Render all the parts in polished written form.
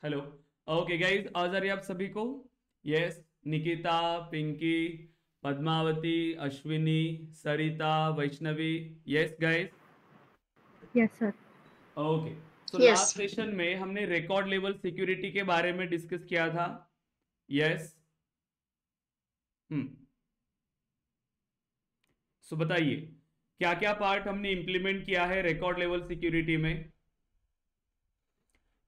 Hello. Okay guys, आवाज आ रही है आप सभी को? Yes. Nikita, Pinky, Padmavati, Ashwini, Sarita, Vaishnavi. Yes guys. Yes sir. Okay. So Yes. Last session में हमने रिकॉर्ड लेवल सिक्योरिटी के बारे में डिस्कस किया था। यस। हम्म। सो बताइए, क्या क्या पार्ट हमने इंप्लीमेंट किया है रिकॉर्ड लेवल सिक्योरिटी में?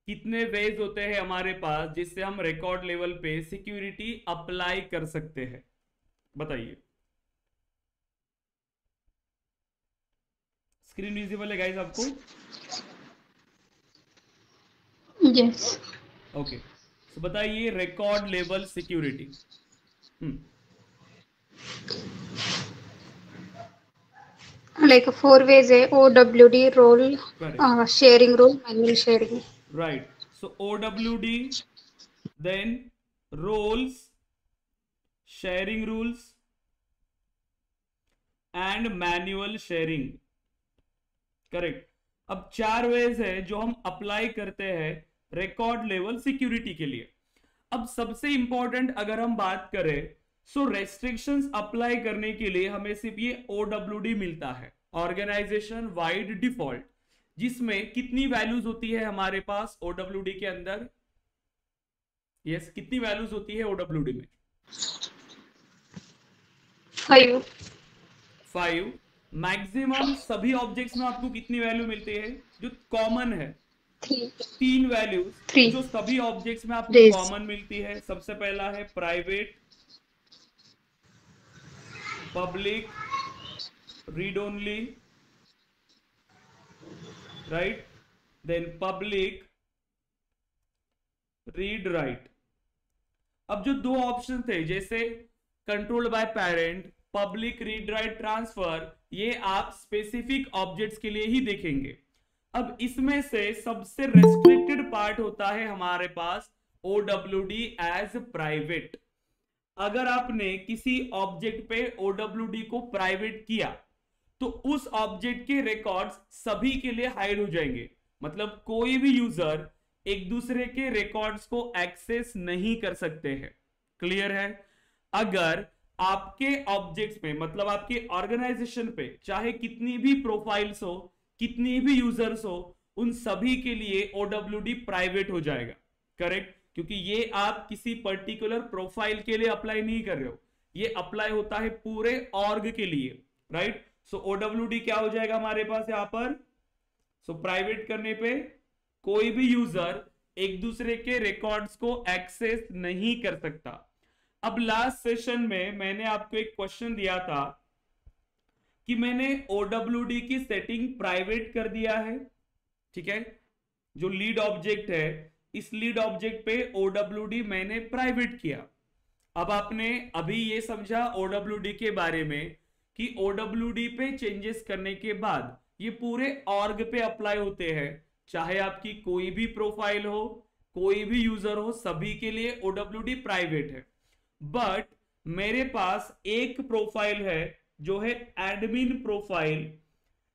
कितने वेज होते हैं हमारे पास जिससे हम रिकॉर्ड लेवल पे सिक्योरिटी अप्लाई कर सकते हैं? बताइए। स्क्रीन विजिबल है गाइस आपको? Yes. ओके। सो बताइए record level security. Hmm. Like 4 ways है OWD role, correct. sharing role, manual sharing. Right. So OWD, then roles, sharing rules and manual sharing. Correct. अब 4 veg है जो हम apply करते हैं रिकॉर्ड लेवल सिक्योरिटी के लिए। अब सबसे इंपॉर्टेंट अगर हम बात करें, सो रेस्ट्रिक्शंस अप्लाई करने के लिए हमें सिर्फ ये OWD मिलता है, ऑर्गेनाइजेशन वाइड डिफॉल्ट, जिसमें कितनी वैल्यूज होती है हमारे पास OWD के अंदर? यस, कितनी वैल्यूज होती है OWD में? 5. 5। मैक्सिमम सभी ऑब्जेक्ट्स में आपको कितनी वैल्यू मिलती है जो कॉमन है? 3. 3 वैल्यूज 3 जो सभी ऑब्जेक्ट्स में आपको days. कॉमन मिलती है। सबसे पहला है private, public, read only, write, then public, read write. अब जो 2 ऑप्शन थे जैसे controlled by parent, public read write transfer, ये आप स्पेसिफिक ऑब्जेक्ट्स के लिए ही देखेंगे। अब इसमें से सबसे रेस्ट्रिक्टेड पार्ट होता है हमारे पास OWD एज प्राइवेट। अगर आपने किसी ऑब्जेक्ट पे OWD को प्राइवेट किया तो उस ऑब्जेक्ट के रिकॉर्ड्स सभी के लिए हाइड हो जाएंगे। मतलब कोई भी यूजर एक दूसरे के रिकॉर्ड्स को एक्सेस नहीं कर सकते हैं। क्लियर है? अगर आपके ऑब्जेक्ट्स पे, मतलब आपके ऑर्गेनाइजेशन पे, चाहे कितनी भी प्रोफाइल्स हो, कितनी भी यूजर्स हो, उन सभी के लिए OWD प्राइवेट हो जाएगा। करेक्ट? क्योंकि ये आप किसी पर्टिकुलर प्रोफाइल के लिए अप्लाई नहीं कर रहे हो, ये अप्लाई होता है पूरे ऑर्ग के लिए। राइट? सो OWD क्या हो जाएगा हमारे पास यहां पर? सो प्राइवेट करने पे कोई भी यूजर एक दूसरे के रिकॉर्ड्स को एक्सेस नहीं कर सकता। अब लास्ट सेशन में मैंने आपको एक क्वेश्चन दिया था कि मैंने OWD की सेटिंग प्राइवेट कर दिया है, ठीक है, जो लीड ऑब्जेक्ट है, इस लीड ऑब्जेक्ट पे OWD मैंने प्राइवेट किया। अब आपने अभी ये समझा OWD के बारे में कि OWD पे चेंजेस करने के बाद ये पूरे ऑर्ग पे अप्लाई होते हैं, चाहे आपकी कोई भी प्रोफाइल हो, कोई भी यूजर हो, सभी के लिए OWD प्राइवेट है। बट मेरे पास एक प्रोफाइल है जो है एडमिन प्रोफाइल,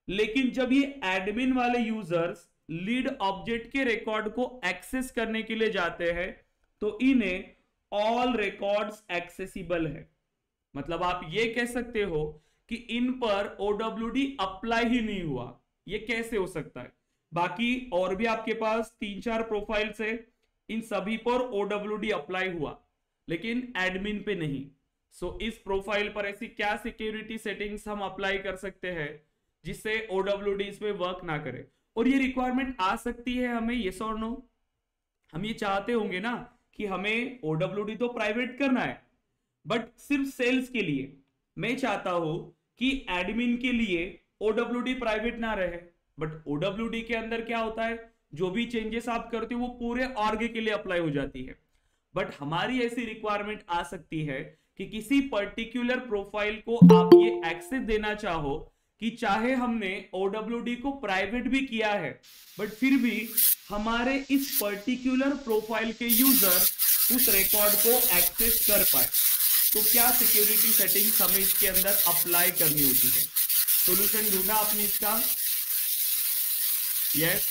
लेकिन जब ये एडमिन वाले यूजर्स लीड ऑब्जेक्ट के रिकॉर्ड को एक्सेस करने के लिए जाते हैं तो इन्हें ऑल रिकॉर्ड्स एक्सेसिबल है। मतलब आप ये कह सकते हो कि इन पर OWD अप्लाई ही नहीं हुआ। ये कैसे हो सकता है? बाकी और भी आपके पास 3-4 प्रोफाइल्स है, इन सभी पर OWD अप्लाई हुआ लेकिन एडमिन पे नहीं। सो इस प्रोफाइल पर ऐसी क्या सिक्योरिटी सेटिंग्स हम अप्लाई कर सकते हैं जिससे OWD इसमें वर्क ना करे? और ये रिक्वायरमेंट आ सकती है हमें, यस और नो? हम ये चाहते होंगे ना कि हमें OWD तो प्राइवेट करना है, बट सिर्फ सेल्स के लिए। मैं चाहता हूं कि एडमिन के लिए OWD प्राइवेट ना रहे, बट OWD के अंदर क्या होता है, जो भी चेंजेस आप करते हो वो पूरे ऑर्ग के लिए अप्लाई हो जाती है। बट हमारी ऐसी रिक्वायरमेंट आ सकती है कि किसी पर्टिकुलर प्रोफाइल को आप ये एक्सेस देना चाहो कि चाहे हमने OWD को प्राइवेट भी किया है बट फिर भी हमारे इस पर्टिकुलर प्रोफाइल के यूजर उस रिकॉर्ड को एक्सेस कर पाए, तो क्या सिक्योरिटी सेटिंग्स हमें इसके अंदर अप्लाई करनी होती है? सॉल्यूशन ढूंढा आपने इसका? यस?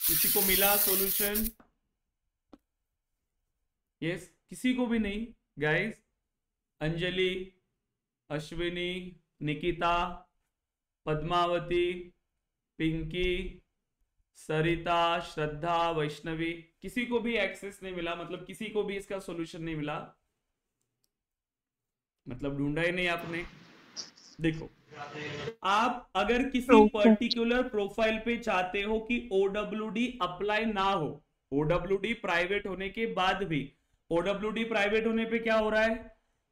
किसी को मिला सॉल्यूशन? यस, किसी को भी नहीं गाइस। अंजलि, अश्विनी, निकिता, पद्मावती, पिंकी, सरिता, श्रद्धा, वैष्णवी, किसी को भी एक्सेस नहीं मिला, मतलब किसी को भी इसका सॉल्यूशन नहीं मिला, मतलब ढूंढा ही नहीं आपने। देखो, आप अगर किसी पर्टिकुलर प्रोफाइल पे चाहते हो कि OWD अप्लाई ना हो, OWD प्राइवेट होने के बाद भी, OWD प्राइवेट होने पे क्या हो रहा है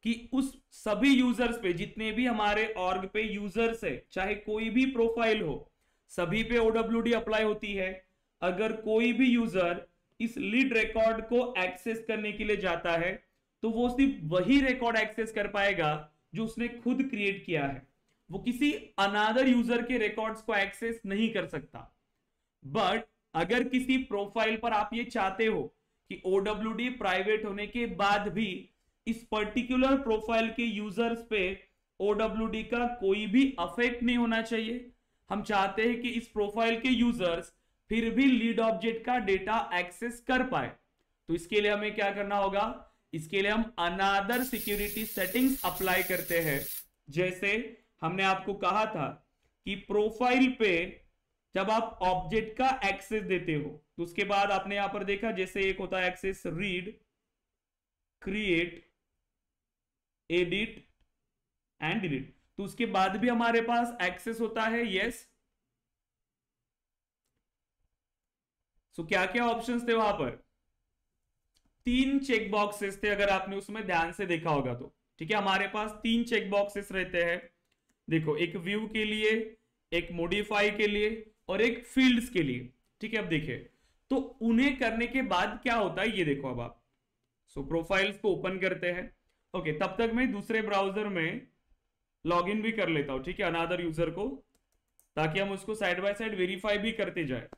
कि उस सभी यूजर्स पे, जितने भी हमारे ऑर्ग पे यूजर्स है, चाहे कोई भी प्रोफाइल हो, सभी पे OWD अप्लाई होती है। अगर कोई भी यूजर इस लीड रिकॉर्ड को एक्सेस करने के लिए जाता है तो वो सिर्फ वही रिकॉर्ड एक्सेस कर पाएगा जो उसने खुद क्रिएट किया है, वो किसी अनदर यूजर के रिकॉर्ड्स को एक्सेस नहीं कर सकता। बट अगर किसी प्रोफाइल पर आप ये चाहते हो कि OWD प्राइवेट होने के बाद भी इस पर्टिकुलर प्रोफाइल के यूजर्स पे OWD का कोई भी अफेक्ट नहीं होना चाहिए, हम चाहते हैं कि इस प्रोफाइल के यूजर्स फिर भी लीड ऑब्जेक्ट का डेटा एक्सेस कर पाए, तो इसके लिए हमें क्या करना होगा, इसके लिए हम अनदर सिक्योरिटी सेटिंग्स अप्लाई करते हैं। जैसे हमने आपको कहा था कि प्रोफाइल पे जब आप ऑब्जेक्ट का एक्सेस देते हो तो उसके बाद आपने यहां पर देखा, जैसे एक होता है access read, create, edit and delete, तो उसके बाद भी हमारे पास एक्सेस होता है। यस, सो क्या क्या ऑप्शंस थे वहां पर, 3 चेक बॉक्सेस थे, अगर आपने उसमें ध्यान से देखा होगा तो। ठीक है, हमारे पास 3 चेक बॉक्सेस रहते हैं। देखो, एक व्यू के लिए, एक मॉडिफाई के लिए और एक फील्ड्स के लिए। ठीक है, अब देखिए तो उन्हें करने के बाद क्या होता है, ये देखो अब आप। सो प्रोफाइल्स को ओपन करते हैं। ओके, तब तक मैं दूसरे ब्राउजर में लॉगिन भी कर लेता हूं, ठीक है, अनदर यूजर को, ताकि हम उसको साइड बाय साइड वेरीफाई भी करते जाए।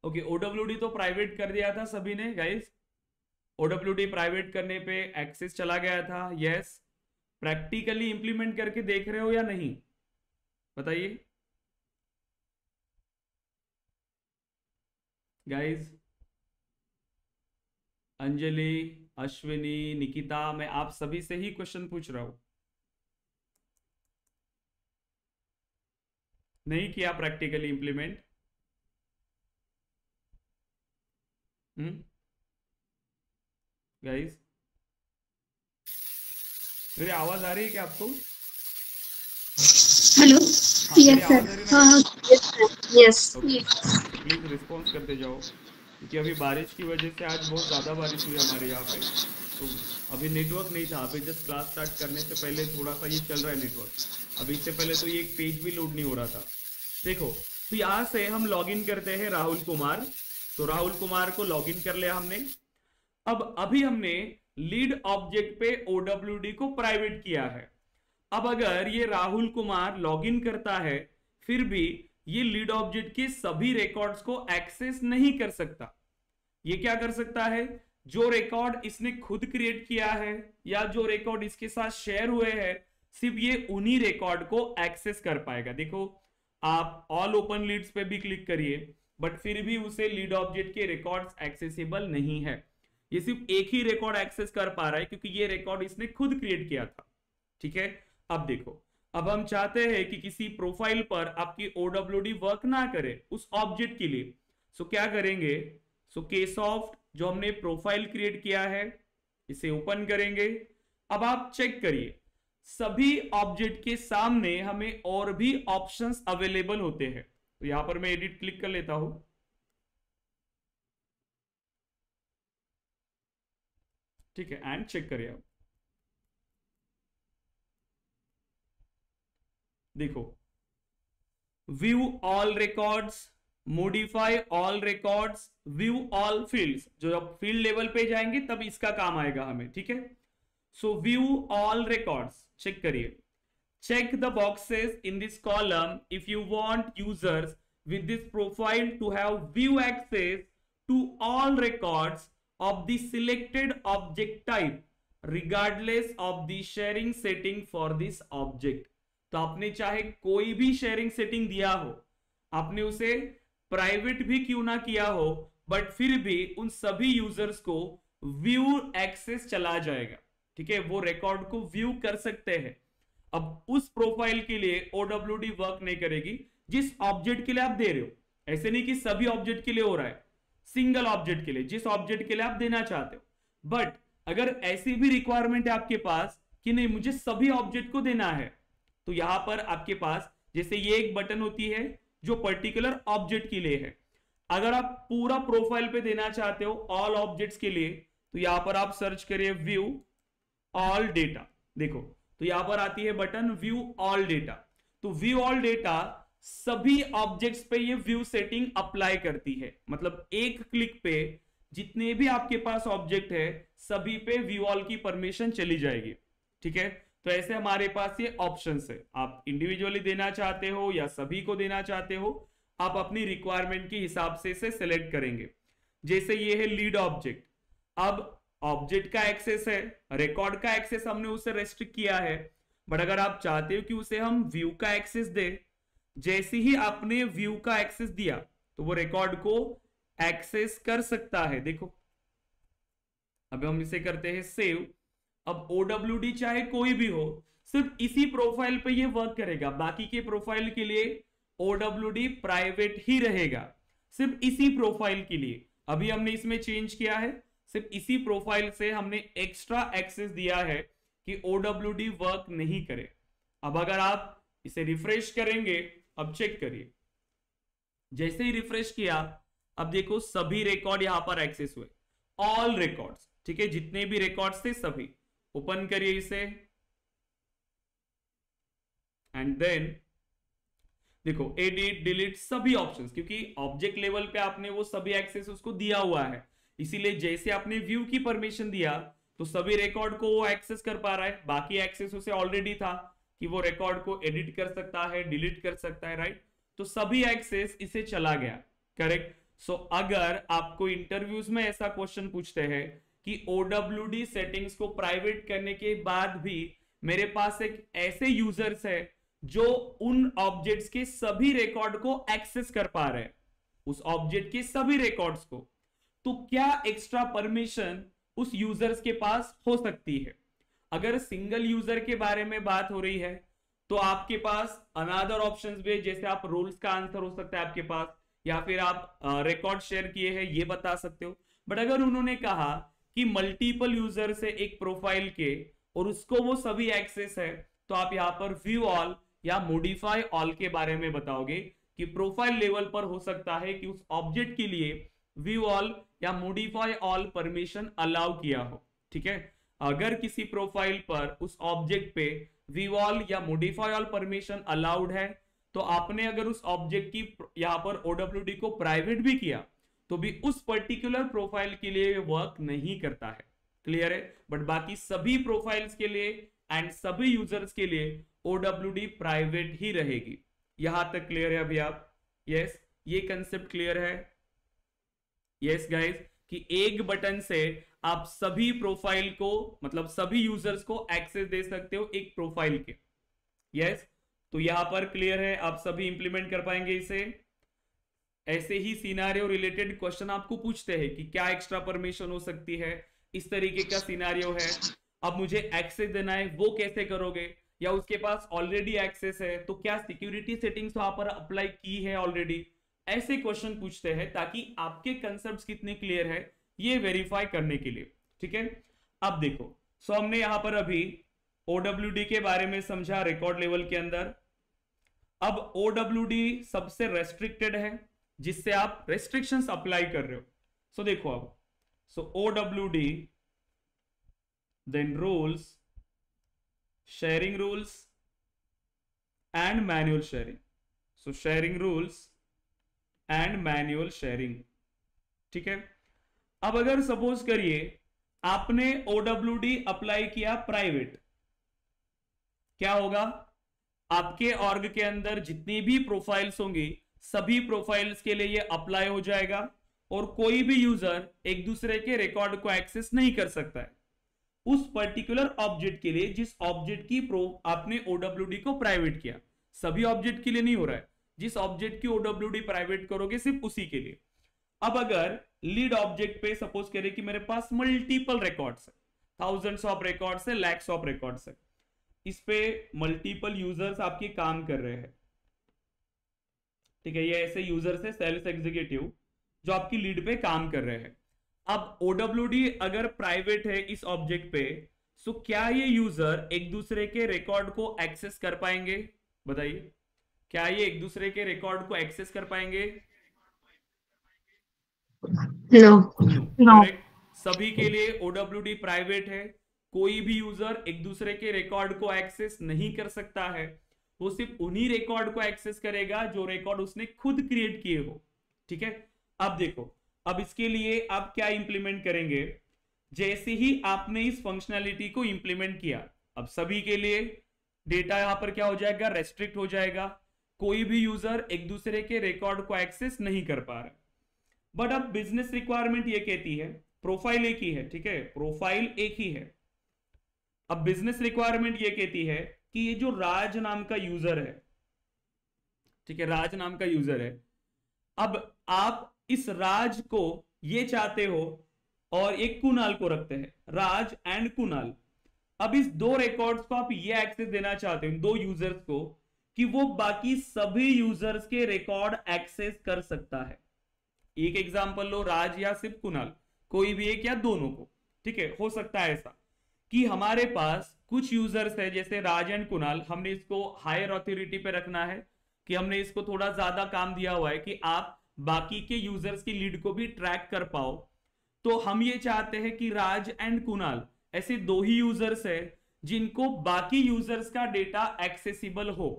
ओके, OWD तो प्राइवेट कर दिया था सभी ने गाइस। OWD प्राइवेट करने पे एक्सेस चला गया था। यस, प्रैक्टिकली इंप्लीमेंट करके देख रहे हो या नहीं, बताइए गाइस। अंजलि, अश्विनी, निकिता, मैं आप सभी से ही क्वेश्चन पूछ रहा हूं, नहीं किया प्रैक्टिकली इंप्लीमेंट? गाइस, मेरी आवाज आ रही है क्या आपको? Hello, yes sir, yes, please response करते जाओ, क्योंकि अभी बारिश की वजह से आज बहुत ज़्यादा बारिश हुई हमारे यहाँ पे, तो अभी नेटवर्क नहीं था। अभी जस्ट क्लास स्टार्ट करने से पहले थोड़ा सा ये चल रहा है नेटवर्क, अभी इससे पहले तो ये एक पेज भी लोड नहीं हो रहा था। देखो, तो यहाँ से हम लॉगिन करते हैं राहुल कुमार, तो राहुल कुमार को लॉगिन कर लिया हमने। अब अभी हमने लीड ऑब्जेक्ट पे OWD को प्राइवेट किया है। अब अगर ये राहुल कुमार लॉगिन करता है फिर भी ये लीड ऑब्जेक्ट के सभी रिकॉर्ड्स को एक्सेस नहीं कर सकता। ये क्या कर सकता है, जो रिकॉर्ड इसने खुद क्रिएट किया है या जो रिकॉर्ड इसके साथ शेयर हुए हैं, सिर्फ ये उन्हीं रिकॉर्ड को एक्सेस कर पाएगा। देखो, आप ऑल ओपन लीड्स पे भी क्लिक करिए, बट फिर भी उसे लीड ऑब्जेक्ट के रिकॉर्ड्स एक्सेसिबल नहीं है। ये सिर्फ एक ही रिकॉर्ड एक्सेस कर पा रहा है क्योंकि ये रिकॉर्ड इसने खुद क्रिएट किया था। ठीक है, अब देखो, अब हम चाहते हैं कि किसी प्रोफाइल पर आपकी OWD वर्क ना करे उस ऑब्जेक्ट के लिए। सो क्या करेंगे, सो Ksoft जो हमने प्रोफाइल क्रिएट किया है इसे ओपन करेंगे। अब आप चेक करिए, सभी ऑब्जेक्ट के सामने हमें और भी ऑप्शंस अवेलेबल होते हैं। तो यहां पर मैं एडिट क्लिक कर लेता हूं। ठीक है, एंड चेक करिए आप, देखो, view all records, modify all records, view all fields, जो आप फील्ड लेवल पे जाएंगे तब इसका काम आएगा हमें। ठीक है, so view all records check करिए, check the boxes in this column if you want users with this profile to have view access to all records of the selected object type regardless of the sharing setting for this object। तो आपने चाहे कोई भी sharing setting दिया हो, आपने उसे private भी क्यों ना किया हो, बट फिर भी उन सभी यूजर्स को व्यू एक्सेस चला जाएगा। ठीक है, वो रिकॉर्ड को व्यू कर सकते हैं। अब उस प्रोफाइल के लिए OWD वर्क नहीं करेगी जिस ऑब्जेक्ट के लिए आप दे रहे हो। ऐसे नहीं कि सभी ऑब्जेक्ट के लिए हो रहा है, सिंगल ऑब्जेक्ट के लिए, जिस ऑब्जेक्ट के लिए आप देना चाहते हो। बट अगर ऐसी भी रिक्वायरमेंट है आपके पास कि नहीं मुझे सभी ऑब्जेक्ट को देना है, तो यहां पर आपके पास जैसे ये एक बटन होती है जो पर्टिकुलर ऑब्जेक्ट के लिए है। अगर आप पूरा प्रोफाइल पे देना चाहते हो ऑल ऑब्जेक्ट्स के लिए, तो यहां पर आप सर्च करिए व्यू ऑल डेटा। देखो तो यहां पर आती है बटन व्यू ऑल डेटा। तो व्यू ऑल डेटा सभी ऑब्जेक्ट्स पे ये व्यू सेटिंग अप्लाई करती है। मतलब एक क्लिक पे जितने भी आपके पास ऑब्जेक्ट है सभी पे व्यू ऑल की परमिशन चली जाएगी। ठीक है, तो ऐसे हमारे पास ये ऑप्शंस है। आप इंडिविजुअली देना चाहते हो या सभी को देना चाहते हो, आप अपनी रिक्वायरमेंट के हिसाब से इसे सिलेक्ट करेंगे। जैसे ये है लीड ऑब्जेक्ट। अब ऑब्जेक्ट का एक्सेस है, रिकॉर्ड का एक्सेस हमने उसे रेस्ट्रिक्ट किया है, बट अगर आप चाहते हो कि उसे हम व्यू का एक्सेस दे, जैसे ही आपने व्यू का एक्सेस दिया तो वो रिकॉर्ड को एक्सेस कर सकता है। देखो अब हम इसे करते हैं सेव। अब OWD चाहे कोई भी हो, सिर्फ इसी प्रोफाइल पे ये वर्क करेगा। बाकी के प्रोफाइल के लिए OWD प्राइवेट ही रहेगा, सिर्फ इसी प्रोफाइल के लिए। अभी हमने इसमें चेंज किया है, सिर्फ इसी प्रोफाइल से हमने एक्स्ट्रा एक्सेस दिया है कि OWD वर्क नहीं करे। अब अगर आप इसे रिफ्रेश करेंगे, अब चेक करिए, जैसे ही रिफ्रेश किया अब देखो सभी रिकॉर्ड यहां पर एक्सेस हुए, ऑल रिकॉर्ड्स। ठीक है, जितने भी रिकॉर्ड्स थे सभी। ओपन करिए इसे एंड देन देखो एडिट डिलीट सभी ऑप्शंस, क्योंकि ऑब्जेक्ट लेवल पे आपने वो सभी एक्सेस उसको दिया हुआ है, इसीलिए जैसे आपने व्यू की परमिशन दिया तो सभी रिकॉर्ड को वो एक्सेस कर पा रहा है। बाकी एक्सेस उसे ऑलरेडी था कि वो रिकॉर्ड को एडिट कर सकता है, डिलीट कर सकता है, राइट। तो सभी एक्सेस इसे चला गया, करेक्ट। सो अगर आपको इंटरव्यूज में ऐसा क्वेश्चन पूछते हैं कि OWD सेटिंग्स को प्राइवेट करने के बाद भी मेरे पास एक ऐसे यूजर्स है जो उन ऑब्जेक्ट्स के सभी रिकॉर्ड को एक्सेस कर पा रहे हैं, उस ऑब्जेक्ट के सभी रिकॉर्ड्स को, तो क्या एक्स्ट्रा परमिशन उस यूजर्स के पास हो सकती है। अगर सिंगल यूजर के बारे में बात हो रही है तो आपके पास अनदर ऑप्शंस भी है, जैसे आप रोल्स का आंसर हो सकता है आपके पास, या फिर आप रिकॉर्ड शेयर किए हैं ये बता सकते हो। बट अगर उन्होंने कहा कि मल्टीपल यूजर से एक प्रोफाइल के और उसको वो सभी एक्सेस है, तो आप यहां पर व्यू ऑल या मॉडिफाई ऑल के बारे में बताओगे कि प्रोफाइल लेवल पर हो सकता है कि उस ऑब्जेक्ट के लिए व्यू ऑल या मॉडिफाई ऑल परमिशन अलाउ किया हो। ठीक है, अगर किसी प्रोफाइल पर उस ऑब्जेक्ट पे व्यू ऑल या मॉडिफाई ऑल परमिशन अलाउड है, तो आपने अगर उस ऑब्जेक्ट की यहां पर OWD को प्राइवेट भी किया तो भी उस पर्टिकुलर प्रोफाइल के लिए वर्क नहीं करता है। क्लियर है। बट बाकी सभी प्रोफाइल्स के लिए एंड सभी यूजर्स के लिए OWD प्राइवेट ही रहेगी। यहां तक क्लियर है अभी आप? यस, ये कंसेप्ट क्लियर है? यस गाइस, कि एक बटन से आप सभी प्रोफाइल को, मतलब सभी यूजर्स को एक्सेस दे सकते हो एक प्रोफाइल के। यस, तो यहां पर क्लियर है, आप सभी इंप्लीमेंट कर पाएंगे इसे। ऐसे ही सिनेरियो रिलेटेड क्वेश्चन आपको पूछते हैं कि क्या एक्स्ट्रा परमिशन हो सकती है, इस तरीके का सिनेरियो है, अब मुझे एक्सेस देना है, वो कैसे करोगे, या उसके पास ऑलरेडी एक्सेस है तो क्या सिक्योरिटी सेटिंग्स वहां पर अप्लाई की है ऑलरेडी। ऐसे क्वेश्चन पूछते हैं ताकि आपके कंसेप्ट कितने क्लियर है ये वेरीफाई करने के लिए। ठीक है, अब देखो, सो हमने यहां पर अभी OWD के बारे में समझा रिकॉर्ड लेवल के अंदर। अब OWD सबसे रेस्ट्रिक्टेड है जिससे आप रेस्ट्रिक्शंस अप्लाई कर रहे हो। सो देखो अब, so OWD then rules, sharing rules and manual sharing. So sharing rules and manual sharing. ठीक है, अब अगर सपोज करिए आपने OWD अप्लाई किया प्राइवेट, क्या होगा, आपके ऑर्ग के अंदर जितनी भी प्रोफाइल्स होंगी सभी प्रोफाइल्स के लिए ये अप्लाई हो जाएगा और कोई भी यूजर एक दूसरे के रिकॉर्ड को एक्सेस नहीं कर सकता है। उस पर्टिकुलर ऑब्जेक्ट के लिए जिस ऑब्जेक्ट की आपने ओडब्ल्यूडी को प्राइवेट किया। सभी ऑब्जेक्ट के लिए नहीं हो रहा है, जिस ऑब्जेक्ट की ओडब्ल्यूडी प्राइवेट करोगे सिर्फ उसी के लिए। अब अगर लीड ऑब्जेक्ट पे सपोज करें कि मेरे पास मल्टीपल रिकॉर्ड्स है, थाउजेंड्स ऑफ रिकॉर्ड्स है, लैक्स ऑफ रिकॉर्ड्स है, इस पे मल्टीपल यूजर्स आपके काम कर रहे हैं, ठीक है। ये ऐसे यूजर्स है सेल्स एग्जीक्यूटिव जो आपकी लीड पे काम कर रहे हैं। अब ओडब्ल्यूडी अगर प्राइवेट है इस ऑब्जेक्ट पे, सो क्या ये यूजर एक दूसरे के रिकॉर्ड को एक्सेस कर पाएंगे? बताइए, क्या ये एक दूसरे के रिकॉर्ड को एक्सेस कर पाएंगे? नो। करेक्ट। सभी के लिए ओडब्ल्यूडी प्राइवेट है, कोई भी यूजर एक दूसरे के रिकॉर्ड को एक्सेस नहीं कर सकता है। वो सिर्फ उन्हीं रिकॉर्ड को एक्सेस करेगा जो रिकॉर्ड उसने खुद क्रिएट किए हो, ठीक है। अब देखो, अब इसके लिए आप क्या इंप्लीमेंट करेंगे? जैसे ही आपने इस फंक्शनैलिटी को इंप्लीमेंट किया, अब सभी के लिए डेटा यहां पर क्या हो जाएगा? रेस्ट्रिक्ट हो जाएगा। कोई भी यूजर एक दूसरे के रिकॉर्ड को एक्सेस नहीं कर पा रहा। बट अब बिजनेस रिक्वायरमेंट ये कहती है, प्रोफाइल एक ही है, ठीक है, प्रोफाइल एक ही है। अब बिजनेस रिक्वायरमेंट ये कहती है कि ये जो राज नाम का यूजर है, ठीक है, राज नाम का यूजर है, अब आप इस राज को ये चाहते हो और एक कुणाल को रखते हैं, राज एंड कुणाल। अब इस दो रिकॉर्ड्स को आप ये एक्सेस देना चाहते हो दो यूजर्स को कि वो बाकी सभी यूजर्स के रिकॉर्ड एक्सेस कर सकता है। एक एग्जांपल लो, राज या सिर्फ कुणाल, कोई भी एक या दोनों को, ठीक है। हो सकता है ऐसा कि हमारे पास कुछ यूजर्स है जैसे राज एंड कुणाल, हमने इसको हायर अथॉरिटी पे रखना है कि हमने इसको थोड़ा ज्यादा काम दिया हुआ है कि आप बाकी के यूजर्स की लीड को भी ट्रैक कर पाओ। तो हम ये चाहते हैं कि राज एंड कुणाल ऐसे दो ही यूजर्स है जिनको बाकी यूजर्स का डेटा एक्सेसिबल हो,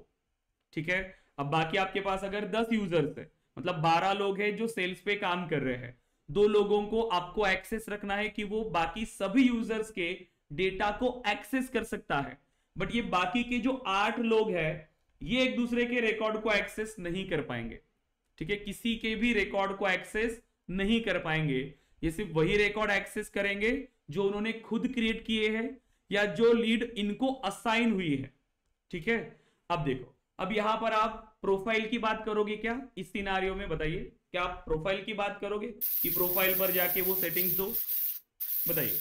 ठीक है। अब बाकी आपके पास अगर 10 यूजर्स है, मतलब 12 लोग हैं जो सेल्स पे काम कर रहे हैं, दो लोगों को आपको एक्सेस रखना है कि वो बाकी सभी यूजर्स के डेटा को एक्सेस कर सकता है। बट ये बाकी के जो 8 लोग हैं ये एक दूसरे के रिकॉर्ड को एक्सेस नहीं कर पाएंगे, ठीक है, किसी के भी रिकॉर्ड को एक्सेस नहीं कर पाएंगे। ये सिर्फ वही रिकॉर्ड एक्सेस करेंगे जो उन्होंने खुद क्रिएट किए हैं या जो लीड इनको असाइन हुई है, ठीक है। अब देखो, अब यहां पर आप प्रोफाइल की बात करोगे क्या इस सिनारियो में? बताइए, क्या आप प्रोफाइल की बात करोगे कि प्रोफाइल पर जाके वो सेटिंग्स दो? बताइए।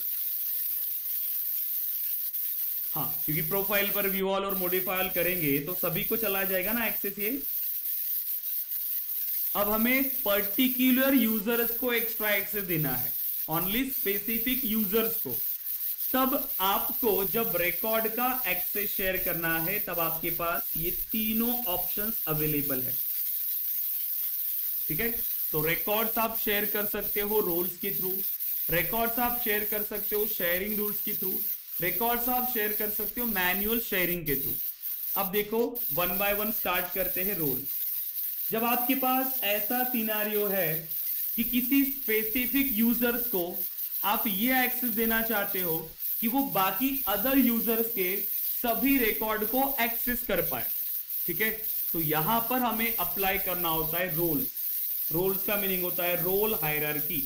हाँ, क्योंकि प्रोफाइल पर व्यू ऑल और मॉडिफाई करेंगे तो सभी को चला जाएगा ना एक्सेस ये। अब हमें पर्टिकुलर यूजर्स को एक्स्ट्रा एक्सेस देना है, ओनली स्पेसिफिक यूजर्स को। तब आपको जब रिकॉर्ड का एक्सेस शेयर करना है तब आपके पास ये तीनों ऑप्शंस अवेलेबल है, ठीक है। तो रिकॉर्ड्स आप शेयर कर सकते हो रोल्स के थ्रू, रिकॉर्ड्स आप शेयर कर सकते हो शेयरिंग रूल्स के थ्रू, रिकॉर्ड्स आप शेयर कर सकते हो मैन्युअल शेयरिंग के थ्रू। अब देखो, वन बाय वन स्टार्ट करते हैं रोल। जब आपके पास ऐसा सिनेरियो है कि किसी स्पेसिफिक यूजर्स को आप ये एक्सेस देना चाहते हो कि वो बाकी अदर यूजर्स के सभी रिकॉर्ड को एक्सेस कर पाए, ठीक है, तो यहां पर हमें अप्लाई करना होता है रोल्स। रोल्स का मीनिंग होता है रोल हायरार्की।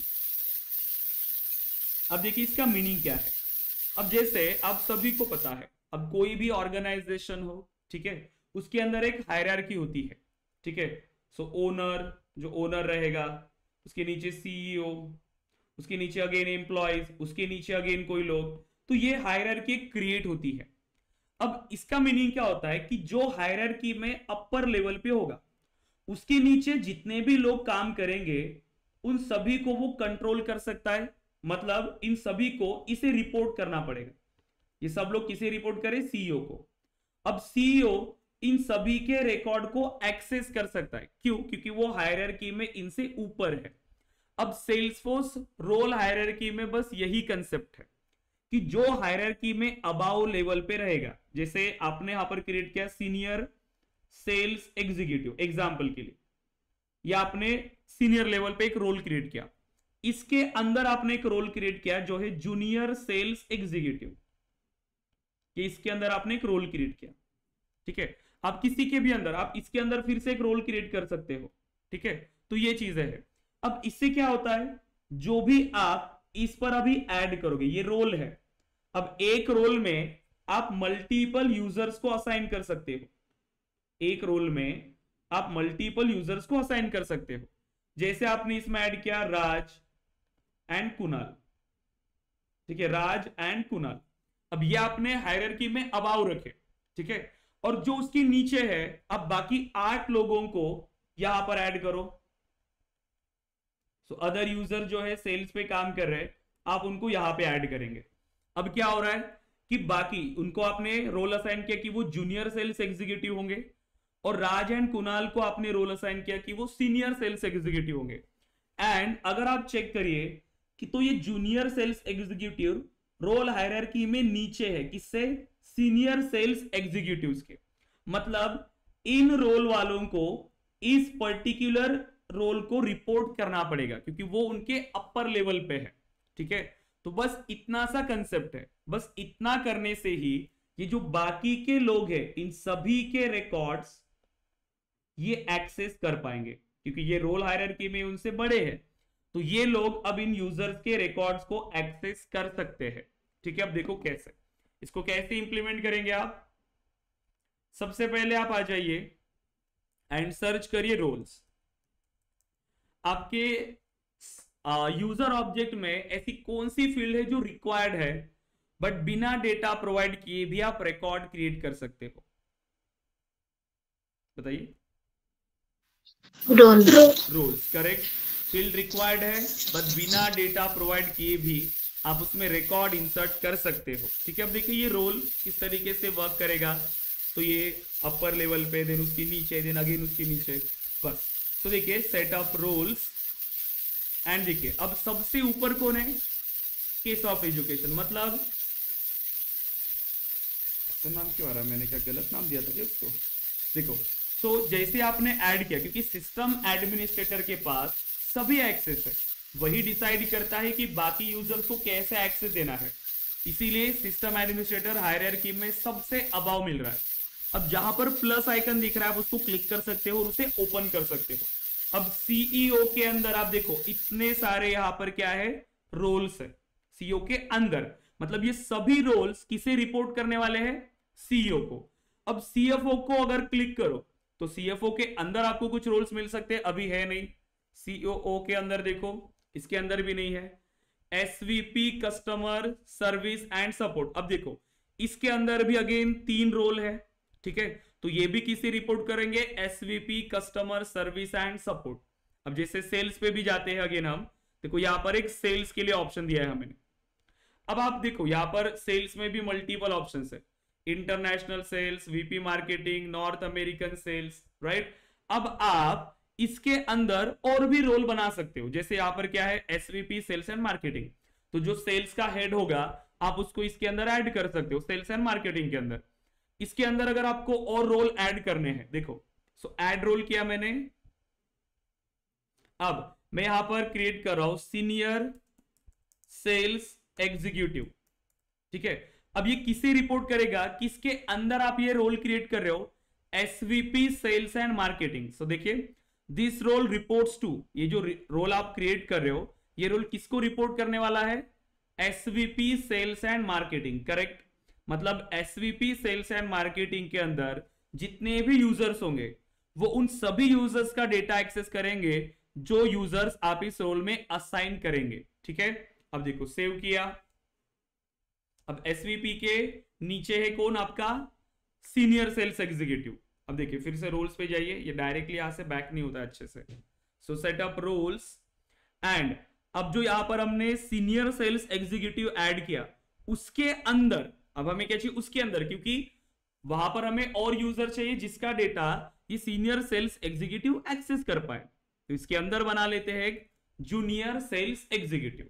अब देखिए इसका मीनिंग क्या है। अब जैसे आप सभी को पता है, अब कोई भी ऑर्गेनाइजेशन हो, ठीक है, उसके अंदर एक हायरार्की होती है, ठीक है। सो ओनर, जो ओनर रहेगा, उसके नीचे सीईओ, उसके नीचे अगेन एम्प्लॉयज, उसके नीचे अगेन कोई लोग, तो ये हायरार्की क्रिएट होती है। अब इसका मीनिंग क्या होता है कि जो हायरार्की में अपर लेवल पे होगा उसके नीचे जितने भी लोग काम करेंगे उन सभी को वो कंट्रोल कर सकता है, मतलब इन सभी को इसे रिपोर्ट करना पड़ेगा। ये सब लोग किसे रिपोर्ट करें? सीईओ को। अब सीईओ इन सभी के रिकॉर्ड को एक्सेस कर सकता है, क्यों? क्योंकि वो हायरार्की में इनसे ऊपर है। अब सेल्सफोर्स रोल हायरार्की में बस यही कंसेप्ट है कि जो हायरार्की में अबाव लेवल पे रहेगा, जैसे आपने यहां पर क्रिएट किया सीनियर सेल्स एग्जीक्यूटिव एग्जांपल के लिए, या आपने सीनियर लेवल पे एक रोल क्रिएट किया, इसके अंदर आपने एक रोल क्रिएट किया जो है जूनियर सेल्स एग्जीक्यूटिव, ये इसके अंदर आपने एक रोल क्रिएट किया, ठीक है। आप किसी के भी अंदर, आप इसके अंदर फिर से एक रोल क्रिएट कर सकते हो, ठीक है। तो ये चीजें है। अब इससे क्या होता है, जो भी आप इस पर अभी ऐड करोगे, ये रोल है, अब एक रोल में आप मल्टीपल यूजर्स को असाइन कर सकते हो, एक रोल में आप मल्टीपल यूजर्स को असाइन कर सकते हो। जैसे आपने इसमें ऐड किया राज एंड कुणाल, ठीक है, राज एंड कुणाल। अब ये आपने हायरार्की में अबाव रखे, ठीक है, और जो उसके नीचे है अब बाकी 8 लोगों को यहां पर ऐड करो। सो अदर यूजर जो है सेल्स पे काम कर रहे हैं, आप उनको यहां पे ऐड करेंगे। अब क्या हो रहा है कि बाकी उनको आपने रोल असाइन किया कि वो जूनियर सेल्स एग्जीक्यूटिव होंगे, और राज एंड कुणाल को आपने रोल असाइन किया कि वो सीनियर सेल्स एग्जीक्यूटिव होंगे। एंड अगर आप चेक करिए कि तो ये junior sales executive role hierarchy में नीचे है, किससे? सीनियर सेल्स एग्जीक्यूटिव्स के। मतलब इन रोल वालों को इस पर्टिकुलर रोल को रिपोर्ट करना पड़ेगा क्योंकि वो उनके अपर लेवल पे है, ठीक है। तो बस इतना सा कंसेप्ट है, बस इतना करने से ही ये जो बाकी के लोग हैं इन सभी के रिकॉर्ड्स ये एक्सेस कर पाएंगे क्योंकि ये रोल हायरार्की में उनसे बड़े हैं, तो ये लोग अब इन यूजर्स के रिकॉर्ड्स को एक्सेस कर सकते हैं, ठीक है। अब देखो कैसे, इसको कैसे इंप्लीमेंट करेंगे आप। सबसे पहले आप आ जाइए एंड सर्च करिए रोल्स। आपके यूजर ऑब्जेक्ट में ऐसी कौन सी फील्ड है जो रिक्वायर्ड है बट बिना डेटा प्रोवाइड किए भी आप रिकॉर्ड क्रिएट कर सकते हो? बताइए। Roles, correct. फील्ड रिक्वायर्ड है बट बिना डेटा प्रोवाइड किए भी आप उसमें रिकॉर्ड इंसर्ट कर सकते हो, ठीक है। अब देखिए ये रोल किस तरीके से वर्क करेगा। तो ये अपर लेवल पे, देन उसके नीचे, देन अगेन उसके नीचे, बस। तो देखिए सेट ऑफ रोल्स एंड देखिए अब सबसे ऊपर कौन है? Case of education. मतलब तो नाम क्यों आ रहा है, मैंने क्या गलत नाम दिया था क्या उसको? देखो, तो जैसे आपने ऐड किया, क्योंकि सिस्टम एडमिनिस्ट्रेटर के पास सभी एक्सेस है, वही डिसाइड करता है कि बाकी यूजर्स को कैसे एक्सेस देना है, इसीलिए सिस्टम एडमिनिस्ट्रेटर हायरार्की में सबसे अबाव मिल रहा है। अब जहां पर प्लस आइकन दिख रहा है आप उसको क्लिक कर सकते हो और उसे ओपन कर सकते हो। अब सीईओ के अंदर आप देखो इतने सारे यहां पर क्या है? रोल्स है सीईओ के अंदर। मतलब ये सभी रोल्स किसे रिपोर्ट करने वाले हैं? सीईओ को। अब सीएफओ को अगर क्लिक करो तो सीएफओ के अंदर आपको कुछ रोल्स मिल सकते हैं, अभी है नहीं। सीओओ के अंदर देखो, इसके अंदर भी नहीं है। SVP customer service and support, अब देखो इसके अंदर भी अगेन 3 रोल है, ठीक है। तो ये भी किसे रिपोर्ट करेंगे? SVP customer service and support. अब जैसे सेल्स पे भी जाते हैं अगेन हम, देखो यहां पर एक सेल्स के लिए ऑप्शन दिया है हमने। अब आप देखो यहां पर सेल्स में भी मल्टीपल ऑप्शंस है, international sales, VP marketing, North American sales, right. अब आप इसके अंदर और भी रोल बना सकते हो, जैसे यहां पर क्या है? SVP sales and marketing. तो जो सेल्स का हेड होगा आप उसको इसके अंदर ऐड कर सकते हो, सेल्स एंड मार्केटिंग के अंदर। इसके अंदर अगर आपको और रोल ऐड करने हैं, देखो सो ऐड रोल किया मैंने। अब मैं यहां पर क्रिएट कर रहा हूं सीनियर सेल्स एग्जीक्यूटिव, ठीक है। अब ये किसे रिपोर्ट करेगा? किसके अंदर आप ये रोल क्रिएट कर रहे हो? SVP sales and marketing. So देखिए दिस रोल रिपोर्ट्स टू, ये जो रोल आप क्रिएट कर रहे हो ये रोल किसको रिपोर्ट करने वाला है? SVP sales and marketing, correct. मतलब एसवीपी सेल्स एंड मार्केटिंग के अंदर जितने भी यूजर्स होंगे वो उन सभी यूजर्स का डेटा एक्सेस करेंगे जो यूजर्स आप इस रोल में असाइन करेंगे, ठीक है। अब देखो सेव किया। अब एसवीपी के नीचे है कौन? आपका सीनियर सेल्स एग्जीक्यूटिव। अब देखिए फिर से रोल्स पे जाइए, ये डायरेक्टली यहां से बैक नहीं होता अच्छे से। So set up roles and अब जो यहां पर हमने सीनियर सेल्स एग्जीक्यूटिव ऐड किया उसके अंदर अब हमें क्या चाहिए? उसके अंदर, क्योंकि वहां पर हमें और यूजर चाहिए जिसका डेटा ये सीनियर सेल्स एग्जीक्यूटिव एक्सेस कर पाए, तो इसके अंदर बना लेते हैं एक जूनियर सेल्स एग्जीक्यूटिव,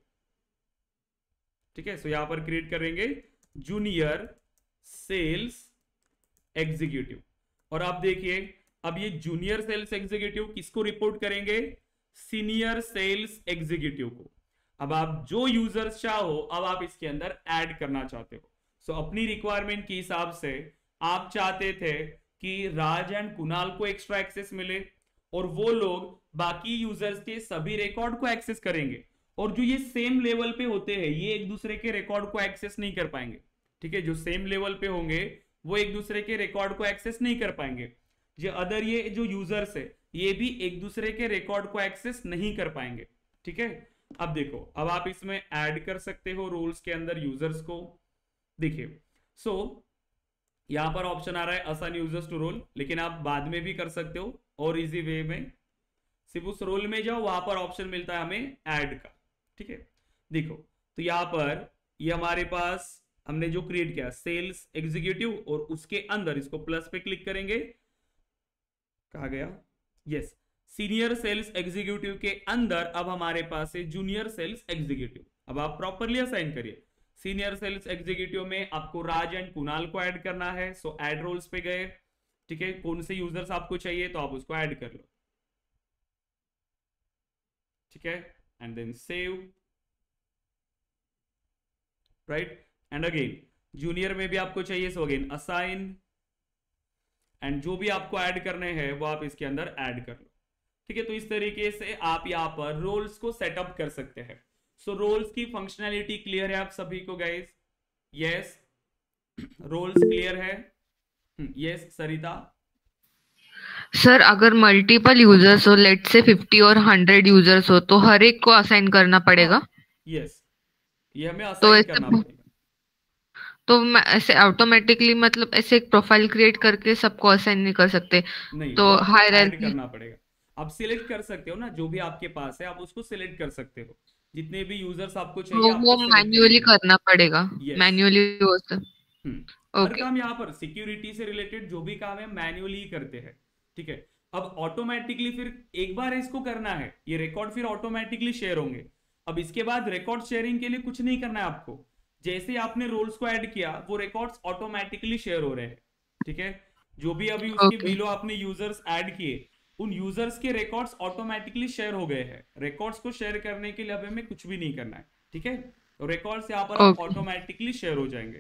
ठीक है। सो यहां पर क्रिएट करेंगे जूनियर सेल्स एग्जीक्यूटिव। और आप देखिए अब ये जूनियर सेल्स एग्जीक्यूटिव किसको रिपोर्ट करेंगे? सीनियर सेल्स एग्जीक्यूटिव को। अब आप जो यूजर्स चाहो अब आप इसके अंदर ऐड करना चाहते हो। सो अपनी रिक्वायरमेंट के हिसाब से आप चाहते थे कि राज एंड कुणाल को एक्स्ट्रा एक्सेस मिले और वो लोग बाकी यूजर्स के सभी रिकॉर्ड को एक्सेस करेंगे, और जो ये सेम लेवल पे होते हैं ये एक दूसरे के रिकॉर्ड को एक्सेस नहीं कर पाएंगे। ठीक है, जो सेम लेवल पे होंगे वो एक दूसरे के रिकॉर्ड को एक्सेस नहीं कर पाएंगे। जो अदर ये जो यूजर्स है ये भी एक दूसरे के रिकॉर्ड को एक्सेस नहीं कर पाएंगे। ठीक है, अब देखो, अब आप इसमें ऐड कर सकते हो रोल्स के अंदर यूजर्स को। देखिए, यहां पर ऑप्शन आ रहा है असाइन यूजर्स टू रोल, लेकिन आप बाद में भी कर सकते हो और इजी वे में। सिर्फ उस रोल में जाओ, वहां पर ऑप्शन मिलता है हमें ऐड का। ठीक है, देखो तो यहां पर ये हमारे पास हमने जो क्रिएट किया सेल्स एग्जीक्यूटिव, और उसके अंदर इसको प्लस पे क्लिक करेंगे, कहा गया, यस, सीनियर सेल्स एग्जीक्यूटिव के अंदर अब हमारे पास है जूनियर सेल्स एग्जीक्यूटिव। अब आप प्रॉपरली असाइन करिए। सीनियर सेल्स एग्जीक्यूटिव में आपको राज एंड कुणाल को ऐड करना है, सो ऐड रोल्स पे गए। ठीक है, कौन से यूजर्स आपको चाहिए तो आप उसको ऐड कर लो। ठीक है, and then save, right, and again junior में भी आपको चाहिए, सो अगेन असाइन, एंड जो भी आपको ऐड करने हैं वो आप इसके अंदर ऐड कर लो। ठीक है, तो इस तरीके से आप यहाँ पर रोल्स को सेटअप कर सकते हैं। सो रोल्स की फंक्शनैलिटी क्लियर है आप सभी को गाइस? यस, रोल्स क्लियर है? यस सरिता? सर अगर मल्टीपल यूजर्स हो, लेट से 50 और 100 यूजर्स हो, तो हर एक को असाइन करना पड़ेगा? यस, ये हमें तो असाइन ऐसे करना पड़ेगा। तो मैं ऐसे ऑटोमेटिकली मतलब ऐसे एक प्रोफाइल क्रिएट करके सबको असाइन नहीं कर सकते? नहीं, तो वो आपको ऐड हायरार्की करना पड़ेगा। आप सिलेक्ट कर सकते हो ना, जो भी आपके पास है आप उसको सिलेक्ट कर सकते हो। जितने भी यूजर्स आपको चाहिए वो आपको select मैन्युअली करना करना पड़ेगा? Yes. मैन्युअली वो सब? हर ओके। काम यहाँ पर सिक्योरिटी से रिलेटेड जो भी काम है मैन्युअली ही करते हैं। ठीक है, अब ऑटोमेटिकली फिर एक बार इसको करना है, ये रिकॉर्ड फिर ऑटोमेटिकली शेयर होंगे। अब इसके बाद रिकॉर्ड शेयरिंग के लिए कुछ नहीं करना है आपको। जैसे आपने रोल्स को ऐड किया वो रिकॉर्ड्स ऑटोमेटिकली शेयर हो रहे हैं। ठीक है, जो भी अभी उसके Okay. बिलो आपने यूजर्स ऐड किए उन यूजर्स के रिकॉर्ड्स ऑटोमेटिकली शेयर हो गए हैं। रिकॉर्ड्स को शेयर करने के लिए अब हमें कुछ भी नहीं करना है। ठीक है, तो रिकॉर्ड्स यहाँ पर Okay. ऑटोमेटिकली शेयर हो जाएंगे।